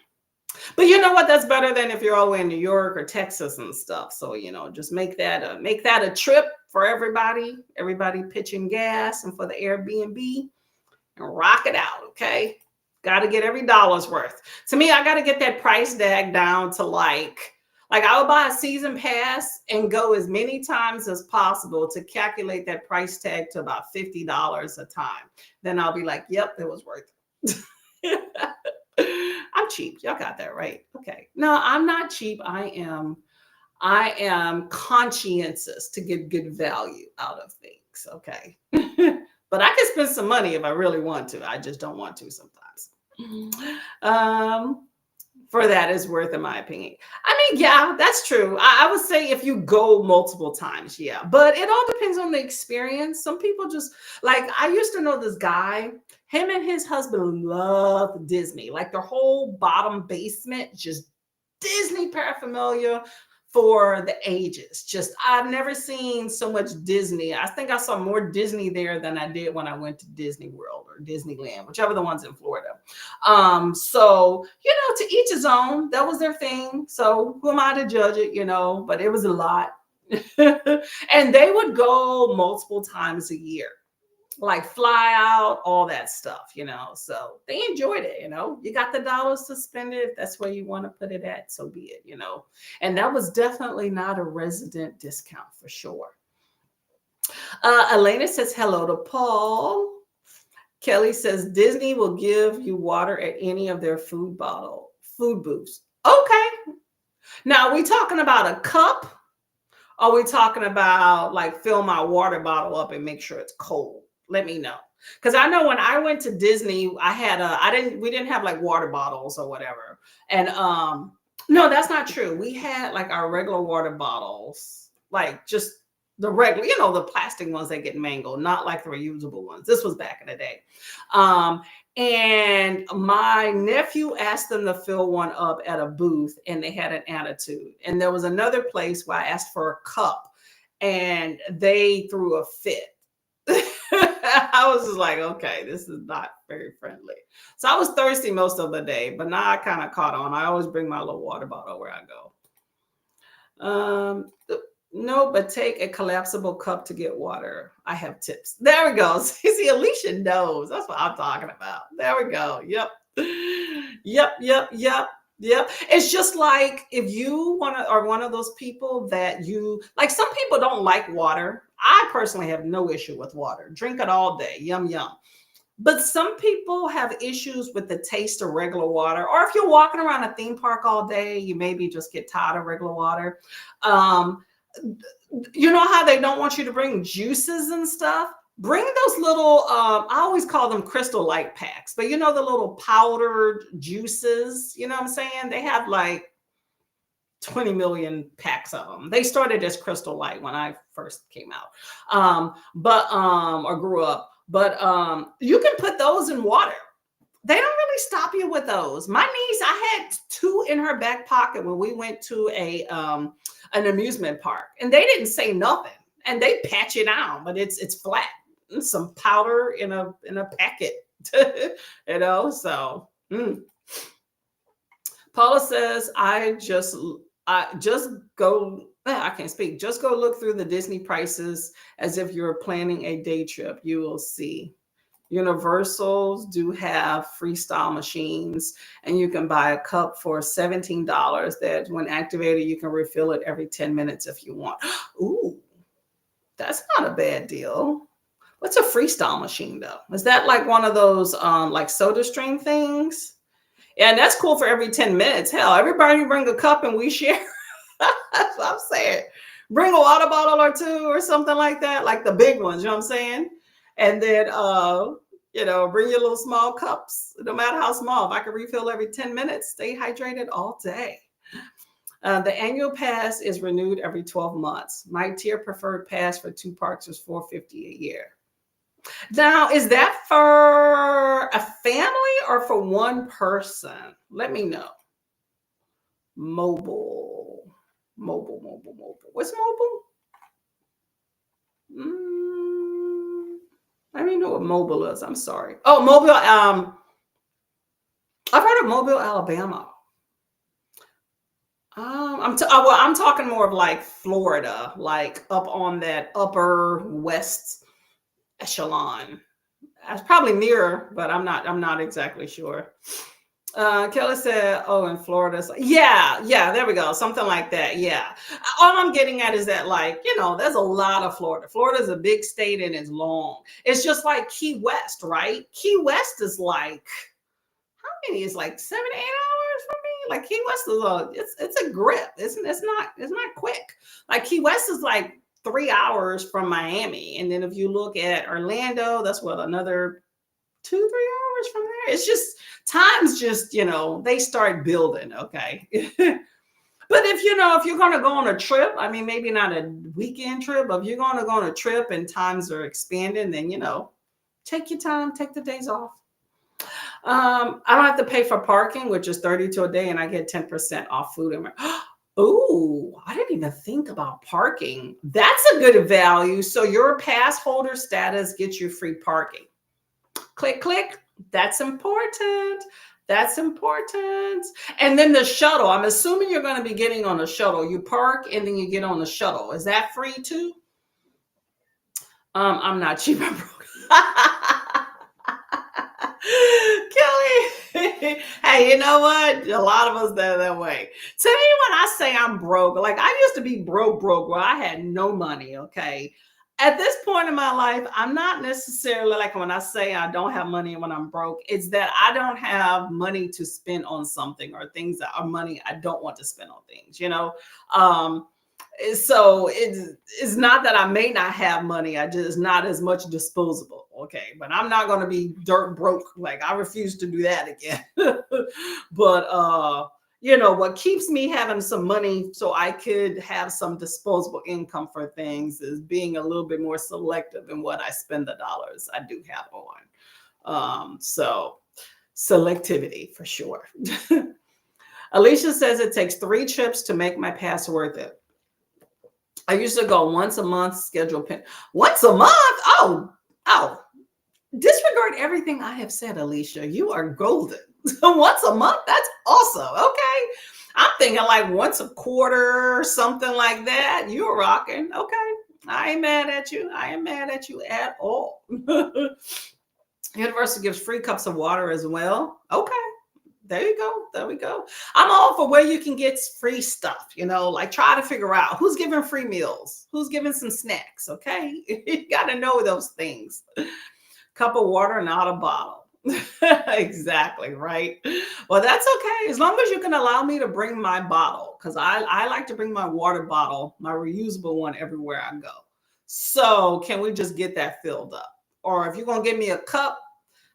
But you know what? That's better than if you're all the way in New York or Texas and stuff. So, you know, just make that a trip for everybody pitching gas and for the Airbnb and rock it out. Okay. Got to get every dollar's worth. To me, I got to get that price tag down to like I would buy a season pass and go as many times as possible to calculate that price tag to about $50 a time. Then I'll be like, yep, it was worth it. I'm cheap. Y'all got that right. Okay. No, I'm not cheap. I am conscientious to get good value out of things. Okay. But I can spend some money if I really want to. I just don't want to sometimes. For that is worth, in my opinion. I mean, yeah, that's true. I would say if you go multiple times, yeah. But it all depends on the experience. Some people just like I used to know this guy. Him and his husband loved Disney. Like their whole bottom basement, just Disney paraphernalia for the ages. Just I've never seen so much Disney. I think I saw more Disney there than I did when I went to Disney World or Disneyland, whichever the one's in Florida. So you know, to each his own. That was their thing. So who am I to judge it? You know, but it was a lot. And they would go multiple times a year, like fly out, all that stuff, you know. So they enjoyed it, you know. You got the dollars to spend it. If that's where you want to put it at, so be it, you know. And that was definitely not a resident discount for sure. Elena says hello to Paul. Kelly says Disney will give you water at any of their food booths. Okay. Now, are we talking about a cup? Or are we talking about like fill my water bottle up and make sure it's cold? Let me know. Because I know when I went to Disney, we didn't have like water bottles or whatever. And no, that's not true. We had like our regular water bottles, like just The regular, the plastic ones that get mangled, not like the reusable ones. This was back in the day. Um, and my nephew asked them to fill one up at a booth, and they had an attitude. And there was another place where I asked for a cup, and they threw a fit. I was just like, okay, this is not very friendly. So I was thirsty most of the day, but now I kind of caught on. I always bring my little water bottle where I go. No, but take a collapsible cup to get water. I have tips. There we go. See, Alicia knows. That's what I'm talking about. There we go. Yep. Yep. It's just like if you are one of those people that you like, some people don't like water. I personally have no issue with water. Drink it all day. Yum, yum. But some people have issues with the taste of regular water. Or if you're walking around a theme park all day, you maybe just get tired of regular water. You know how they don't want you to bring juices and stuff? Bring those little, I always call them Crystal Light packs, but the little powdered juices, you know what I'm saying? They have like 20 million packs of them. They started as Crystal Light when I first came out, or grew up. But you can put those in water. They don't really stop you with those. My niece, I had 2 in her back pocket when we went to an amusement park, and they didn't say nothing. And they patch it down, but it's flat. Some powder in a packet, So. Paula says, I just go. I can't speak. Just go look through the Disney prices as if you're planning a day trip. You will see. Universals do have freestyle machines, and you can buy a cup for $17 that when activated, you can refill it every 10 minutes if you want. Ooh, that's not a bad deal. What's a freestyle machine though? Is that like one of those like soda stream things? Yeah, and that's cool for every 10 minutes. Hell, everybody bring a cup and we share. That's what I'm saying. Bring a water bottle or 2 or something like that, like the big ones, you know what I'm saying? And then, bring your little small cups, no matter how small. If I can refill every 10 minutes, stay hydrated all day. The annual pass is renewed every 12 months. My tier preferred pass for 2 parks is $450 a year. Now, is that for a family or for one person? Let me know. Mobile. What's mobile? I don't even know what mobile is. I'm sorry. Oh, Mobile. I've heard of Mobile, Alabama. I'm talking more of like Florida, like up on that upper west echelon. That's probably nearer, but I'm not exactly sure. Kelly said, oh, in Florida. Yeah, there we go. Something like that. Yeah. All I'm getting at is that, like, there's a lot of Florida. Florida's a big state and it's long. It's just like Key West, right? Key West is like, how many? It's like 7 to 8 hours from me. Like Key West is it's a grip. It's not quick. Like Key West is like 3 hours from Miami. And then if you look at Orlando, that's what, another 2-3 hours from there. It's just times they start building. Okay. But if you're going to go on a trip, I mean, maybe not a weekend trip, but if you're going to go on a trip and times are expanding, then take your time, take the days off. I don't have to pay for parking, which is $32 a day, and I get 10% off food and oh, I didn't even think about parking. That's a good value. So your pass holder status gets you free parking. Click, click. That's important. And then the shuttle. I'm assuming you're going to be getting on a shuttle. You park and then you get on the shuttle. Is that free too? I'm not cheap. I'm broke. Kelly, hey, you know what? A lot of us that way. To me, when I say I'm broke, like I used to be broke where I had no money. Okay. At this point in my life, I'm not necessarily like when I say I don't have money when I'm broke, it's that I don't have money to spend on something or things that are money I don't want to spend on things, So it's not that I may not have money. I just not as much disposable. Okay. But I'm not going to be dirt broke. Like I refuse to do that again. But what keeps me having some money so I could have some disposable income for things is being a little bit more selective in what I spend the dollars I do have on. So selectivity for sure. Alicia says it takes 3 trips to make my pass worth it. I used to go once a month, schedule pin. Once a month? Oh, disregard everything I have said, Alicia. You are golden. Once a month? That's awesome. Okay. I'm thinking like once a quarter or something like that. You're rocking. Okay. I ain't mad at you. I ain't mad at you at all. Universal gives free cups of water as well. Okay. There you go. There we go. I'm all for where you can get free stuff, like try to figure out who's giving free meals, who's giving some snacks. Okay. You got to know those things. Cup of water, not a bottle. Exactly. Right. Well, that's okay. As long as you can allow me to bring my bottle, because I like to bring my water bottle, my reusable one, everywhere I go. So can we just get that filled up? Or if you're going to give me a cup,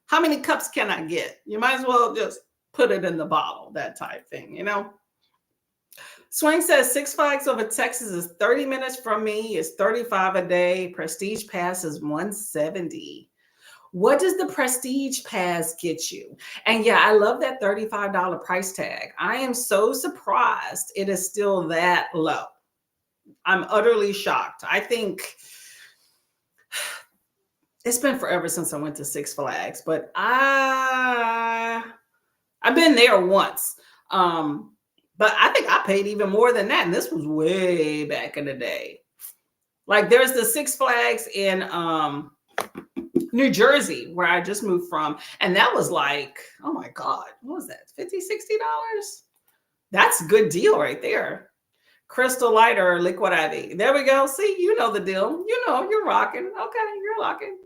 how many cups can I get? You might as well just put it in the bottle, that type thing, Swing says Six Flags over Texas is 30 minutes from me. It's $35 a day. Prestige Pass is $170. What does the Prestige Pass get you? And yeah, I love that $35 price tag. I am so surprised it is still that low. I'm utterly shocked. I think it's been forever since I went to Six Flags, but I've been there once. But I think I paid even more than that. And this was way back in the day. Like there's the Six Flags in New Jersey, where I just moved from. And that was like, oh my God, what was that? $50, $60? That's a good deal right there. Crystal Light or Liquid IV. There we go. See, you know the deal. You're rocking. Okay, you're rocking.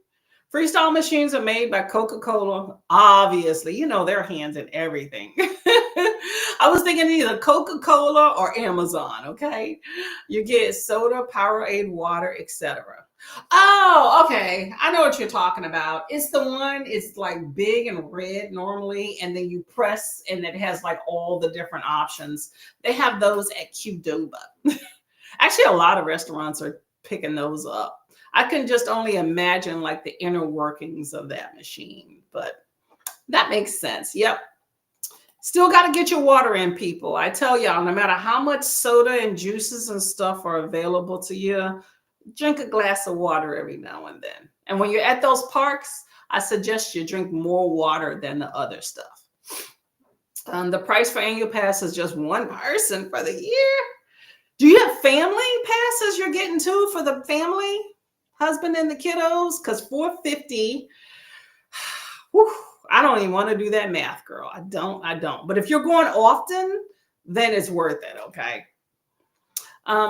Freestyle machines are made by Coca-Cola. Obviously, their hands in everything. I was thinking either Coca-Cola or Amazon, okay? You get soda, Powerade, water, etc. Oh, okay. I know what you're talking about. It's the one, it's like big and red normally, and then you press and it has like all the different options. They have those at Qdoba. Actually, a lot of restaurants are picking those up. I can just only imagine like the inner workings of that machine, but that makes sense. Yep. Still got to get your water in, people. I tell y'all, no matter how much soda and juices and stuff are available to you, drink a glass of water every now and then. And when you're at those parks, I suggest you drink more water than the other stuff. The price for annual pass is just one person for the year. Do you have family passes you're getting to for the family? Husband and the kiddos? Because $450, I don't even want to do that math, girl. I don't. But if you're going often, then it's worth it, okay?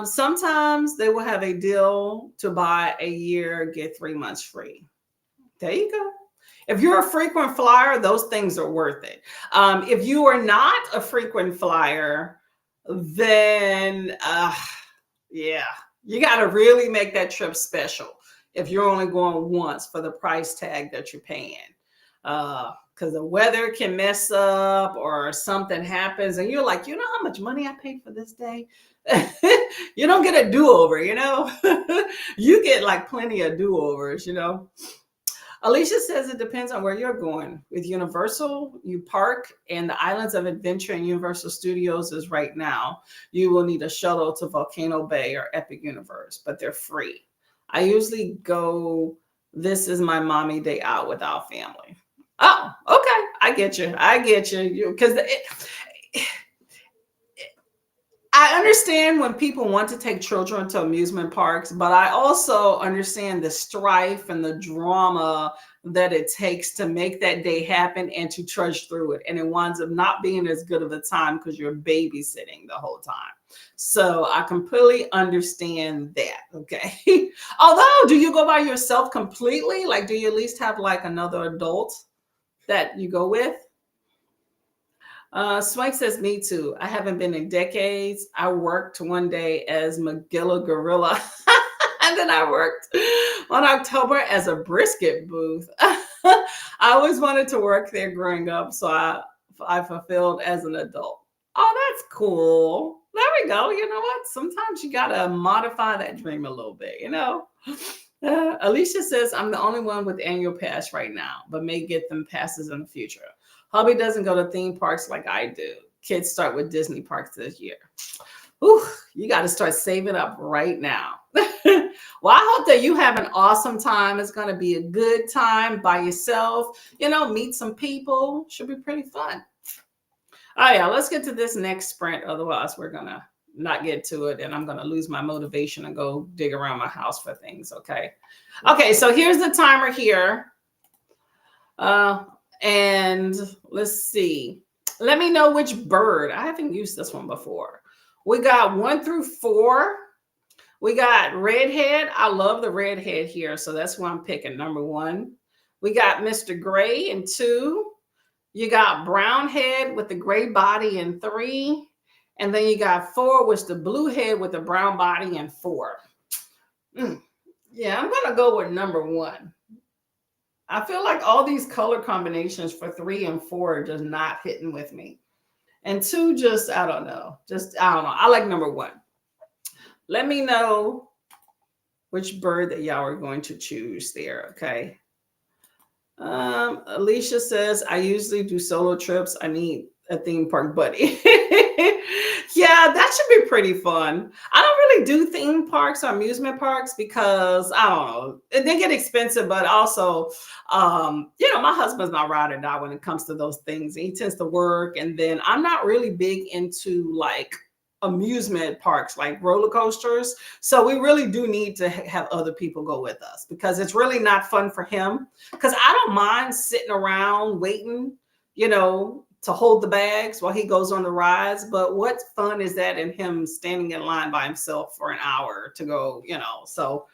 Sometimes they will have a deal to buy a year, get 3 months free. There you go. If you're a frequent flyer, those things are worth it. If you are not a frequent flyer, then yeah, you got to really make that trip special if you're only going once for the price tag that you're paying. Because the weather can mess up or something happens and you're like, how much money I paid for this day? You don't get a do-over, You get like plenty of do-overs, Alicia says it depends on where you're going. With Universal, you park and the Islands of Adventure and Universal Studios is right now. You will need a shuttle to Volcano Bay or Epic Universe, but they're free. I usually go, this is my mommy day out with our family. Oh, okay. I get you. Because I understand when people want to take children to amusement parks, but I also understand the strife and the drama that it takes to make that day happen and to trudge through it. And it winds up not being as good of a time because you're babysitting the whole time. So I completely understand that. Okay. Although, do you go by yourself completely? Like, do you at least have like another adult that you go with? Swank says, me too. I haven't been in decades. I worked one day as Magilla Gorilla. And then I worked on October as a brisket booth. I always wanted to work there growing up. So I fulfilled as an adult. Oh, that's cool. There we go. You know what? Sometimes you gotta modify that dream a little bit, you know? Alicia says, I'm the only one with annual pass right now, but may get them passes in the future. Hubby doesn't go to theme parks like I do. Kids start with Disney parks this year. Whew, you got to start saving up right now. Well, I hope that you have an awesome time. It's going to be a good time by yourself. You know, meet some people. Should be pretty fun. Oh, yeah, let's get to this next sprint. Otherwise, we're going to not get to it and I'm going to lose my motivation and go dig around my house for things. Okay. Okay, so here's the timer here. And let's see. Let me know which bird. I haven't used this one before. We got 1 through 4. We got redhead. I love the redhead here. So that's why I'm picking number 1. We got Mr. Gray in 2. You got brown head with the gray body in 3. And then you got 4, which the blue head with the brown body in 4. Yeah, I'm going to go with number 1. I feel like all these color combinations for 3 and 4 are just not hitting with me. And 2, just, I don't know. I like number 1. Let me know which bird that y'all are going to choose there, okay? Alicia says, I usually do solo trips. I need a theme park buddy. Yeah, that should be pretty fun. I don't really do theme parks or amusement parks because I don't know, they get expensive, but also, you know, my husband's not ride or die when it comes to those things. He tends to work, and then I'm not really big into like amusement parks like roller coasters. So we really do need to have other people go with us because it's really not fun for him. Because I don't mind sitting around waiting, you know, to hold the bags while he goes on the rides. But what fun is that in him standing in line by himself for an hour to go, you know? So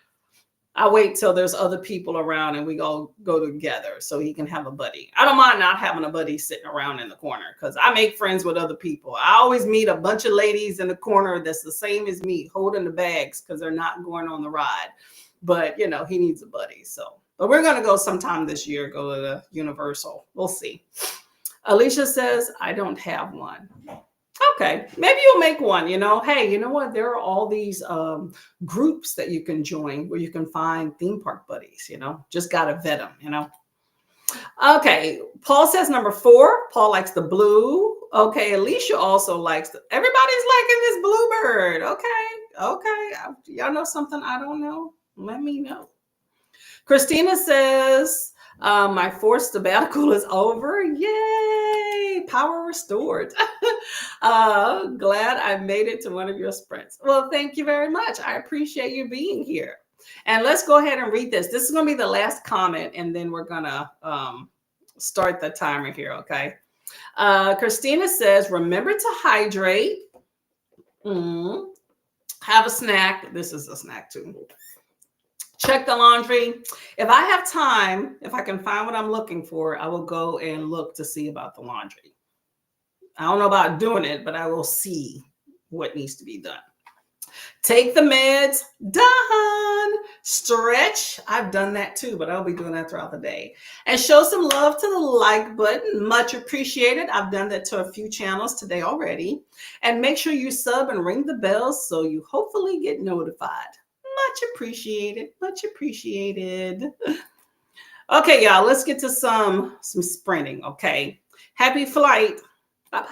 I wait till there's other people around and we go together so he can have a buddy. I don't mind not having a buddy sitting around in the corner because I make friends with other people. I always meet a bunch of ladies in the corner that's the same as me holding the bags because they're not going on the ride. But, you know, he needs a buddy. So, but we're going to go sometime this year, go to the Universal. We'll see. Alicia says, I don't have one. Okay, maybe you'll make one, you know. Hey, you know what? There are all these groups that you can join where you can find theme park buddies, you know. Just got to vet them, you know. Okay, Paul says number 4. Paul likes the blue. Okay, Alicia also likes everybody's liking this bluebird. Okay. Y'all know something I don't know? Let me know. Christina says, my 4th sabbatical is over. Yay! Power restored. Glad I made it to one of your sprints. Well, thank you very much. I appreciate you being here. And let's go ahead and read this. This is going to be the last comment, and then we're going to start the timer here, okay? Christina says, remember to hydrate. Have a snack. This is a snack too. Check the laundry. If I have time, if I can find what I'm looking for, I will go and look to see about the laundry. I don't know about doing it, but I will see what needs to be done. Take the meds. Done. Stretch. I've done that too, but I'll be doing that throughout the day. And show some love to the like button. Much appreciated. I've done that to a few channels today already. And make sure you sub and ring the bell so you hopefully get notified. Much appreciated. Much appreciated. Okay, y'all, let's get to some sprinting, okay? Happy flight. Bye-bye.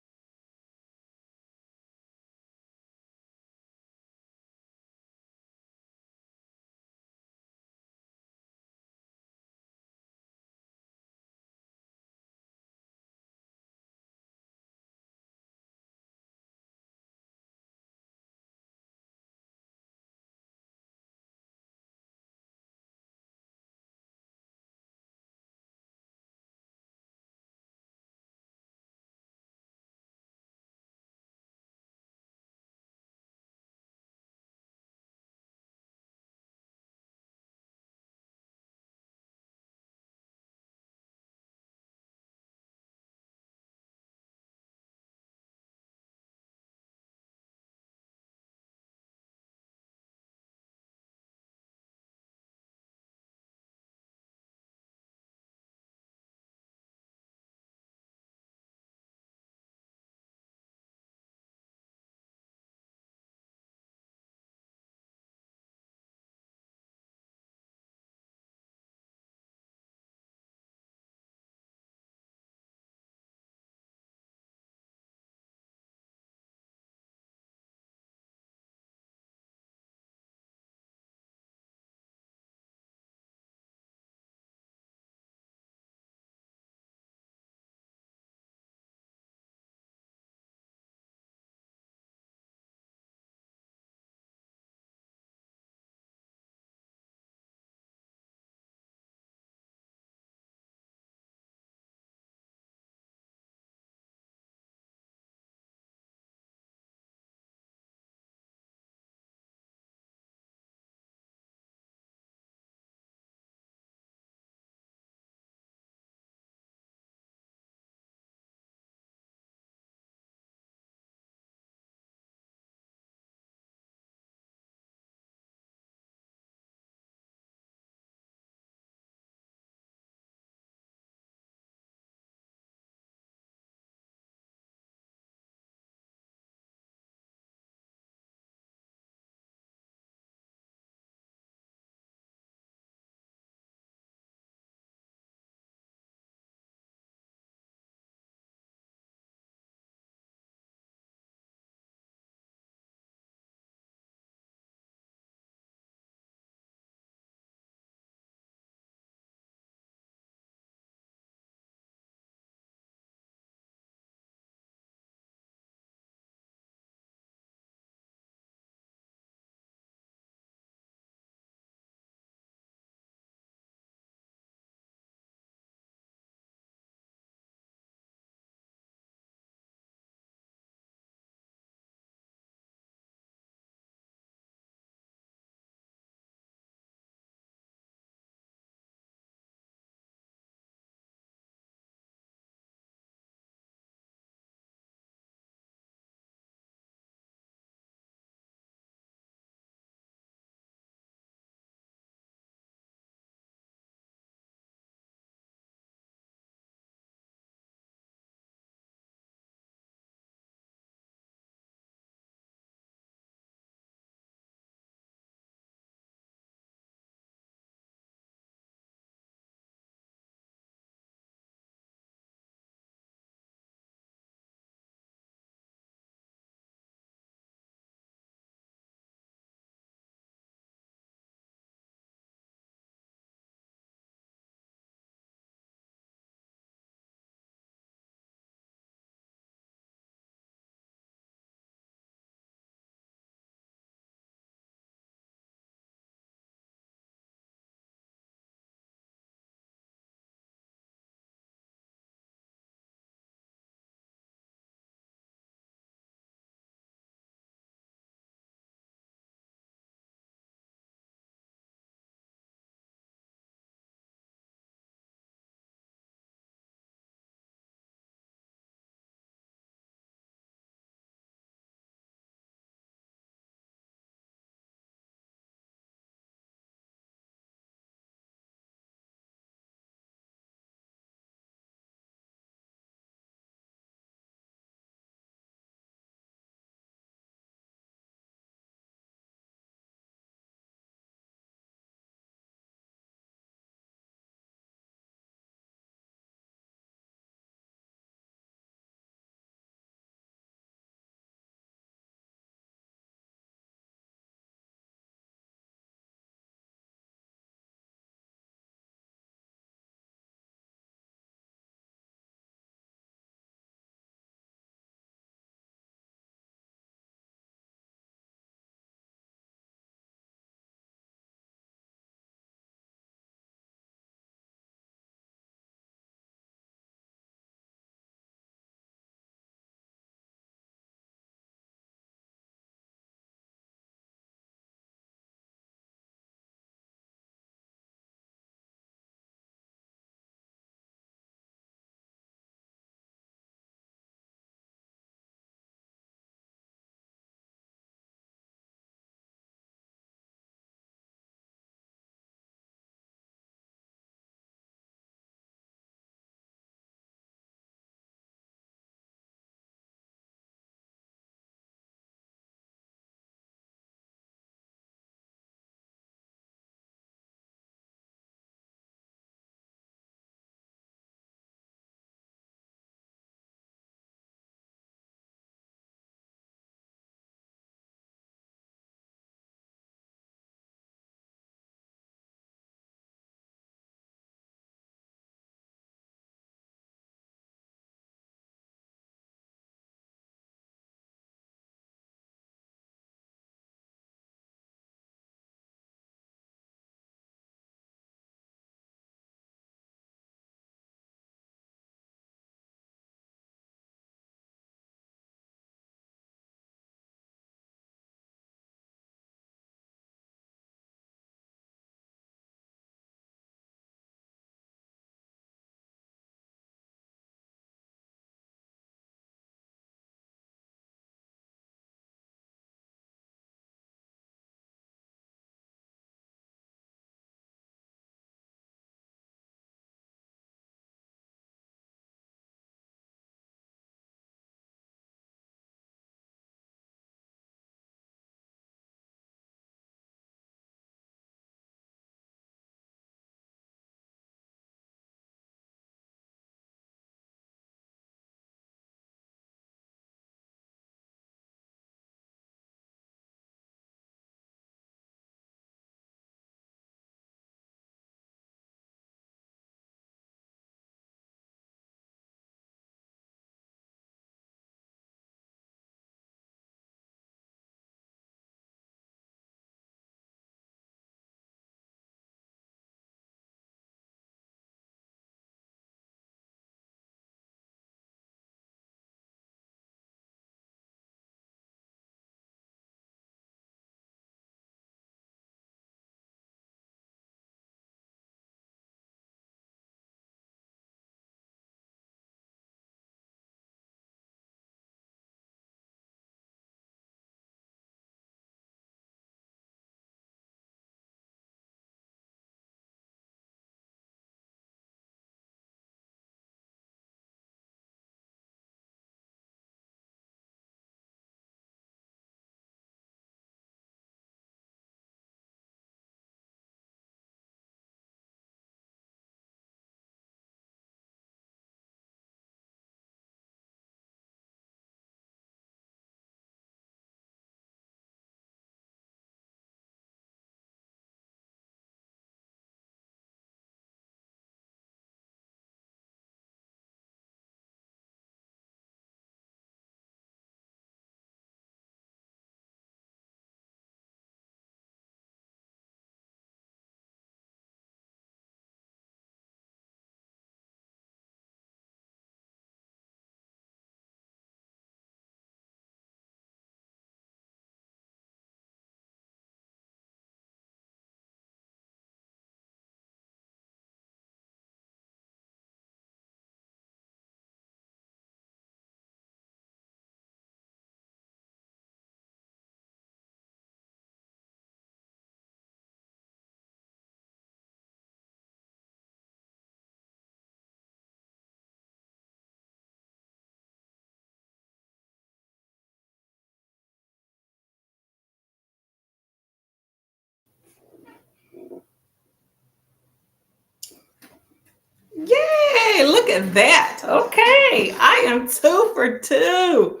Yay! Look at that. Okay, I am 2 for 2.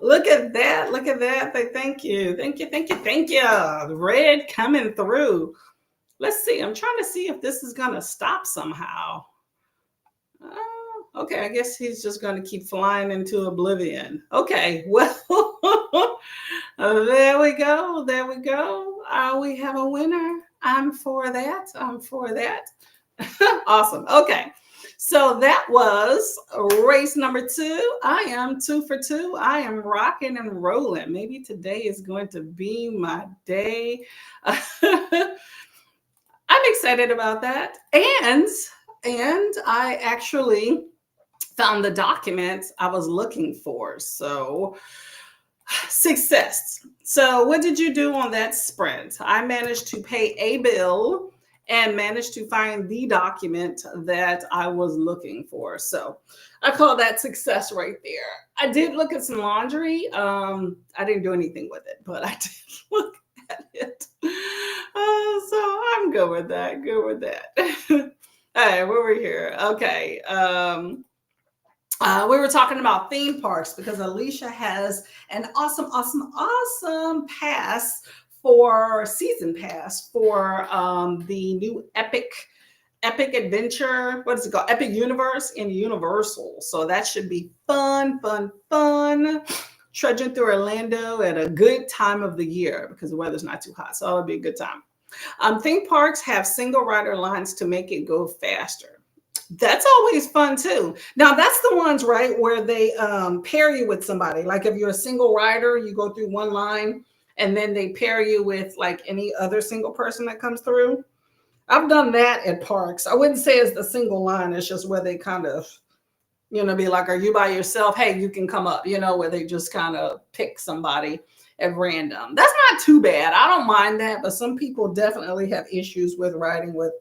Look at that. Look at that. Thank you. Thank you. Thank you. Thank you. The red coming through. Let's see. I'm trying to see if this is going to stop somehow. Okay, I guess he's just going to keep flying into oblivion. Okay, well, there we go. There we go. We have a winner. I'm for that. I'm for that. Awesome. Okay. So that was race number 2. I am 2 for 2. I am rocking and rolling. Maybe today is going to be my day. I'm excited about that. And I actually found the document I was looking for. So success. So what did you do on that sprint? I managed to pay a bill and managed to find the document that I was looking for. So I call that success right there. I did look at some laundry. I didn't do anything with it, but I did look at it. So I'm good with that. Good with that. All right, where we're here. Okay. We were talking about theme parks because Alicia has an awesome pass for season pass for the new Epic Adventure. What is it called? Epic Universe in Universal. So that should be fun. Trudging through Orlando at a good time of the year because the weather's not too hot. So it'll be a good time. Theme parks have single rider lines to make it go faster. That's always fun too. Now that's the ones, right, where they pair you with somebody. Like if you're a single rider, you go through one line and then they pair you with like any other single person that comes through. I've done that at parks. I wouldn't say it's the single line. It's just where they kind of, be like, are you by yourself? Hey, you can come up, where they just kind of pick somebody at random. That's not too bad. I don't mind that, but some people definitely have issues with riding with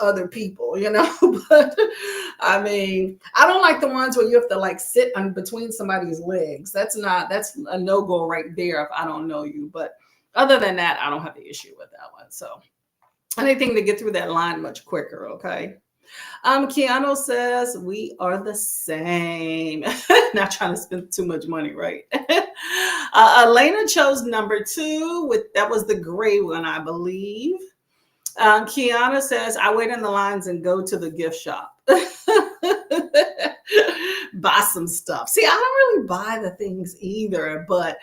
other people, but I mean, I don't like the ones where you have to like sit on between somebody's legs. That's a no-go right there if I don't know you. But other than that, I don't have the issue with that one. So anything to get through that line much quicker. Okay. Keanu says we are the same. Not trying to spend too much money, right? Elena chose number 2 that was the gray one, I believe. Kiana says, I wait in the lines and go to the gift shop. Buy some stuff. See, I don't really buy the things either, but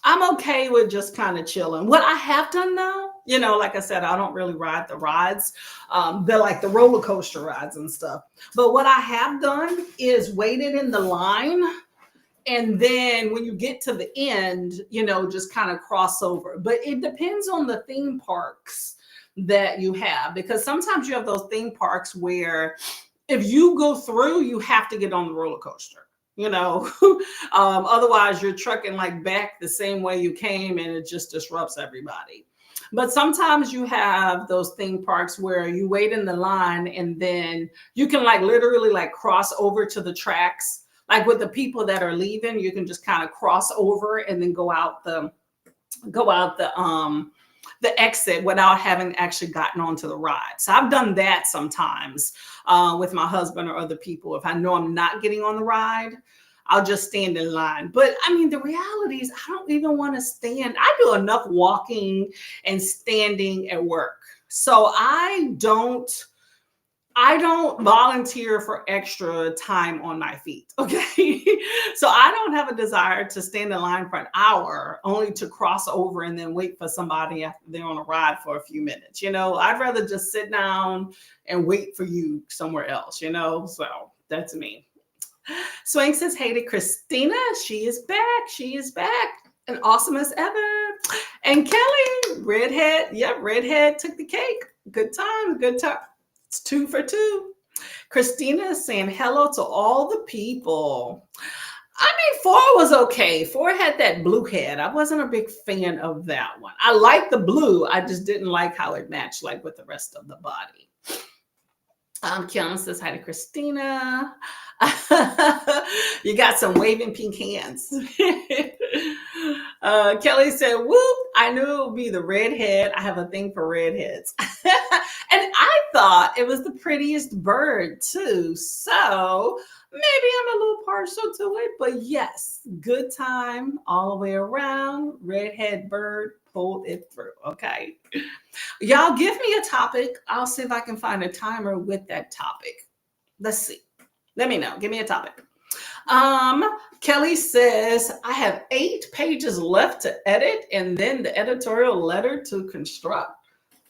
I'm okay with just kind of chilling. What I have done though, like I said, I don't really ride the rides. They're like the roller coaster rides and stuff. But what I have done is waited in the line. And then when you get to the end, just kind of cross over. But it depends on the theme parks that you have, because sometimes you have those theme parks where if you go through, you have to get on the roller coaster, otherwise you're trucking like back the same way you came and it just disrupts everybody. But sometimes you have those theme parks where you wait in the line and then you can like literally like cross over to the tracks. Like with the people that are leaving, you can just kind of cross over and then go out the exit without having actually gotten onto the ride. So I've done that sometimes with my husband or other people. If I know I'm not getting on the ride, I'll just stand in line. But I mean, the reality is I don't even want to stand. I do enough walking and standing at work. So I don't volunteer for extra time on my feet. Okay. So I don't have a desire to stand in line for an hour only to cross over and then wait for somebody after they're on a ride for a few minutes. I'd rather just sit down and wait for you somewhere else, so that's me. Swank says, hey to Christina. She is back. She is back. And awesome as ever. And Kelly, redhead. Yep. Redhead took the cake. Good time. Good time. It's 2 for 2. Christina is saying hello to all the people. I mean, 4 was okay. 4 had that blue head. I wasn't a big fan of that one. I liked the blue. I just didn't like how it matched like with the rest of the body. Kiana says hi to Christina. You got some waving pink hands. Kelly said, whoop, I knew it would be the redhead. I have a thing for redheads. And I thought it was the prettiest bird too. So maybe I'm a little partial to it, but yes, good time all the way around. Redhead bird pulled it through. Okay. Y'all give me a topic. I'll see if I can find a timer with that topic. Let's see. Let me know. Give me a topic. Kelly says, I have 8 pages left to edit and then the editorial letter to construct.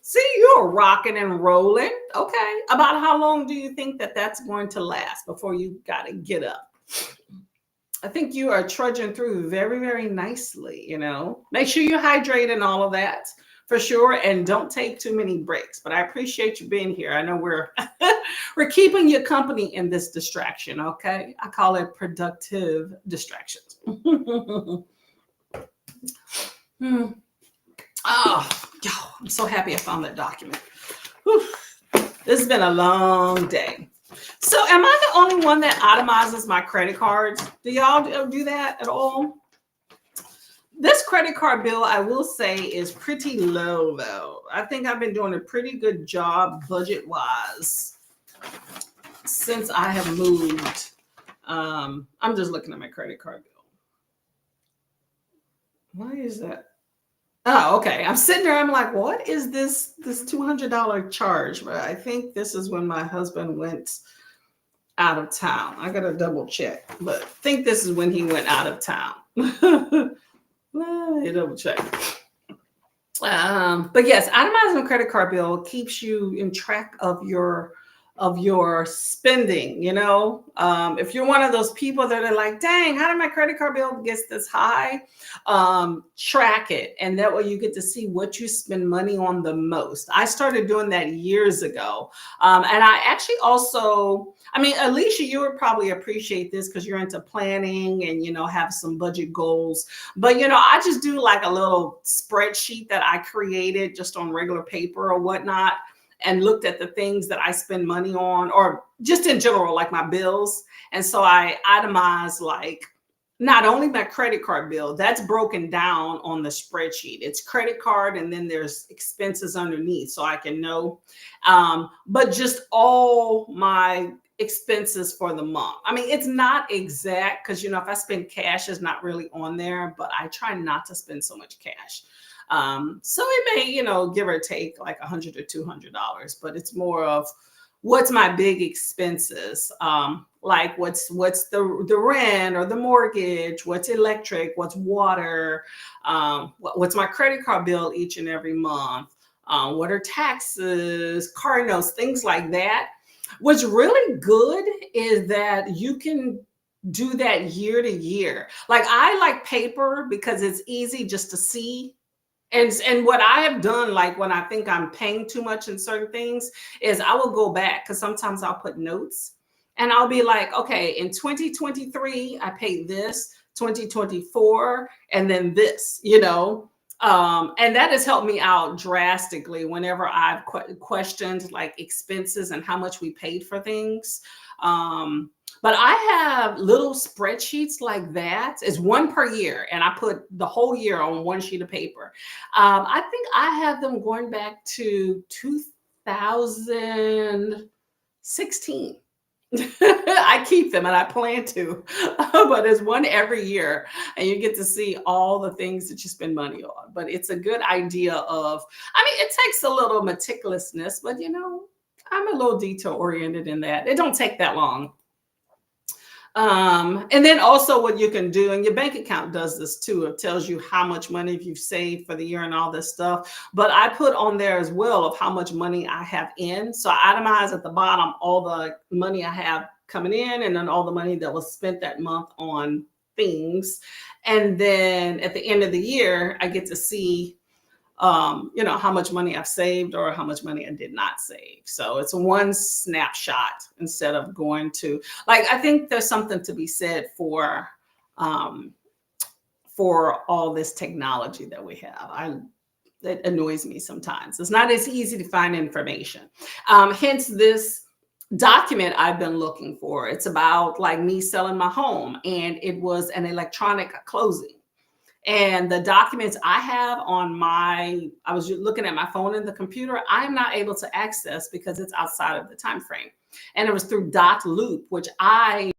See, you're rocking and rolling. Okay. About how long do you think that that's going to last before you got to get up? I think you are trudging through very, very nicely. Make sure you hydrate and all of that for sure. And don't take too many breaks, but I appreciate you being here. I know we're keeping you company in this distraction. Okay. I call it productive distractions. Oh, I'm so happy I found that document. Whew. This has been a long day. So am I the only one that itemizes my credit cards? Do y'all do that at all? This credit card bill, I will say, is pretty low, though. I think I've been doing a pretty good job budget-wise since I have moved. I'm just looking at my credit card bill. Why is that? Oh, okay. I'm sitting there. I'm like, what is this $200 charge? But I think this is when my husband went out of town. I got to double check, but I think this is when he went out of town. Let me double check. But yes, itemizing a credit card bill keeps you in track of your spending. If you're one of those people that are like, dang, how did my credit card bill get this high? Track it, and that way you get to see what you spend money on the most. I started doing that years ago, and I actually also, Alicia, you would probably appreciate this because you're into planning and have some budget goals. But I just do like a little spreadsheet that I created just on regular paper or whatnot, and looked at the things that I spend money on, or just in general, like my bills. And so I itemize like not only my credit card bill, that's broken down on the spreadsheet. It's credit card, and then there's expenses underneath, so I can know. But just all my expenses for the month. It's not exact because, if I spend cash, it's not really on there, but I try not to spend so much cash. So it may, give or take like $100 or $200, but it's more of what's my big expenses. Like what's the rent or the mortgage, what's electric, what's water, what's my credit card bill each and every month, what are taxes, car notes, things like that. What's really good is that you can do that year to year. Like I like paper because it's easy just to see. And what I have done, like when I think I'm paying too much in certain things, is I will go back, because sometimes I'll put notes and I'll be like, okay, in 2023, I paid this, 2024, and then this, and that has helped me out drastically whenever I've questioned like expenses and how much we paid for things. But I have little spreadsheets like that. It's one per year, and I put the whole year on one sheet of paper. I think I have them going back to 2016. I keep them, and I plan to, but it's one every year, and you get to see all the things that you spend money on. But it's a good idea of, it takes a little meticulousness, but I'm a little detail oriented in that. It don't take that long. And then also what you can do, and your bank account does this too. It tells you how much money you've saved for the year and all this stuff. But I put on there as well of how much money I have in. So I itemize at the bottom all the money I have coming in, and then all the money that was spent that month on things. And then at the end of the year, I get to see how much money I've saved or how much money I did not save. So it's one snapshot instead of going to, like, I think there's something to be said for all this technology that we have. It annoys me sometimes. It's not as easy to find information. Hence this document I've been looking for. It's about like me selling my home, and it was an electronic closing. And the documents I have on my, I was looking at my phone and the computer, I'm not able to access because it's outside of the time frame. And it was through Dot Loop, which I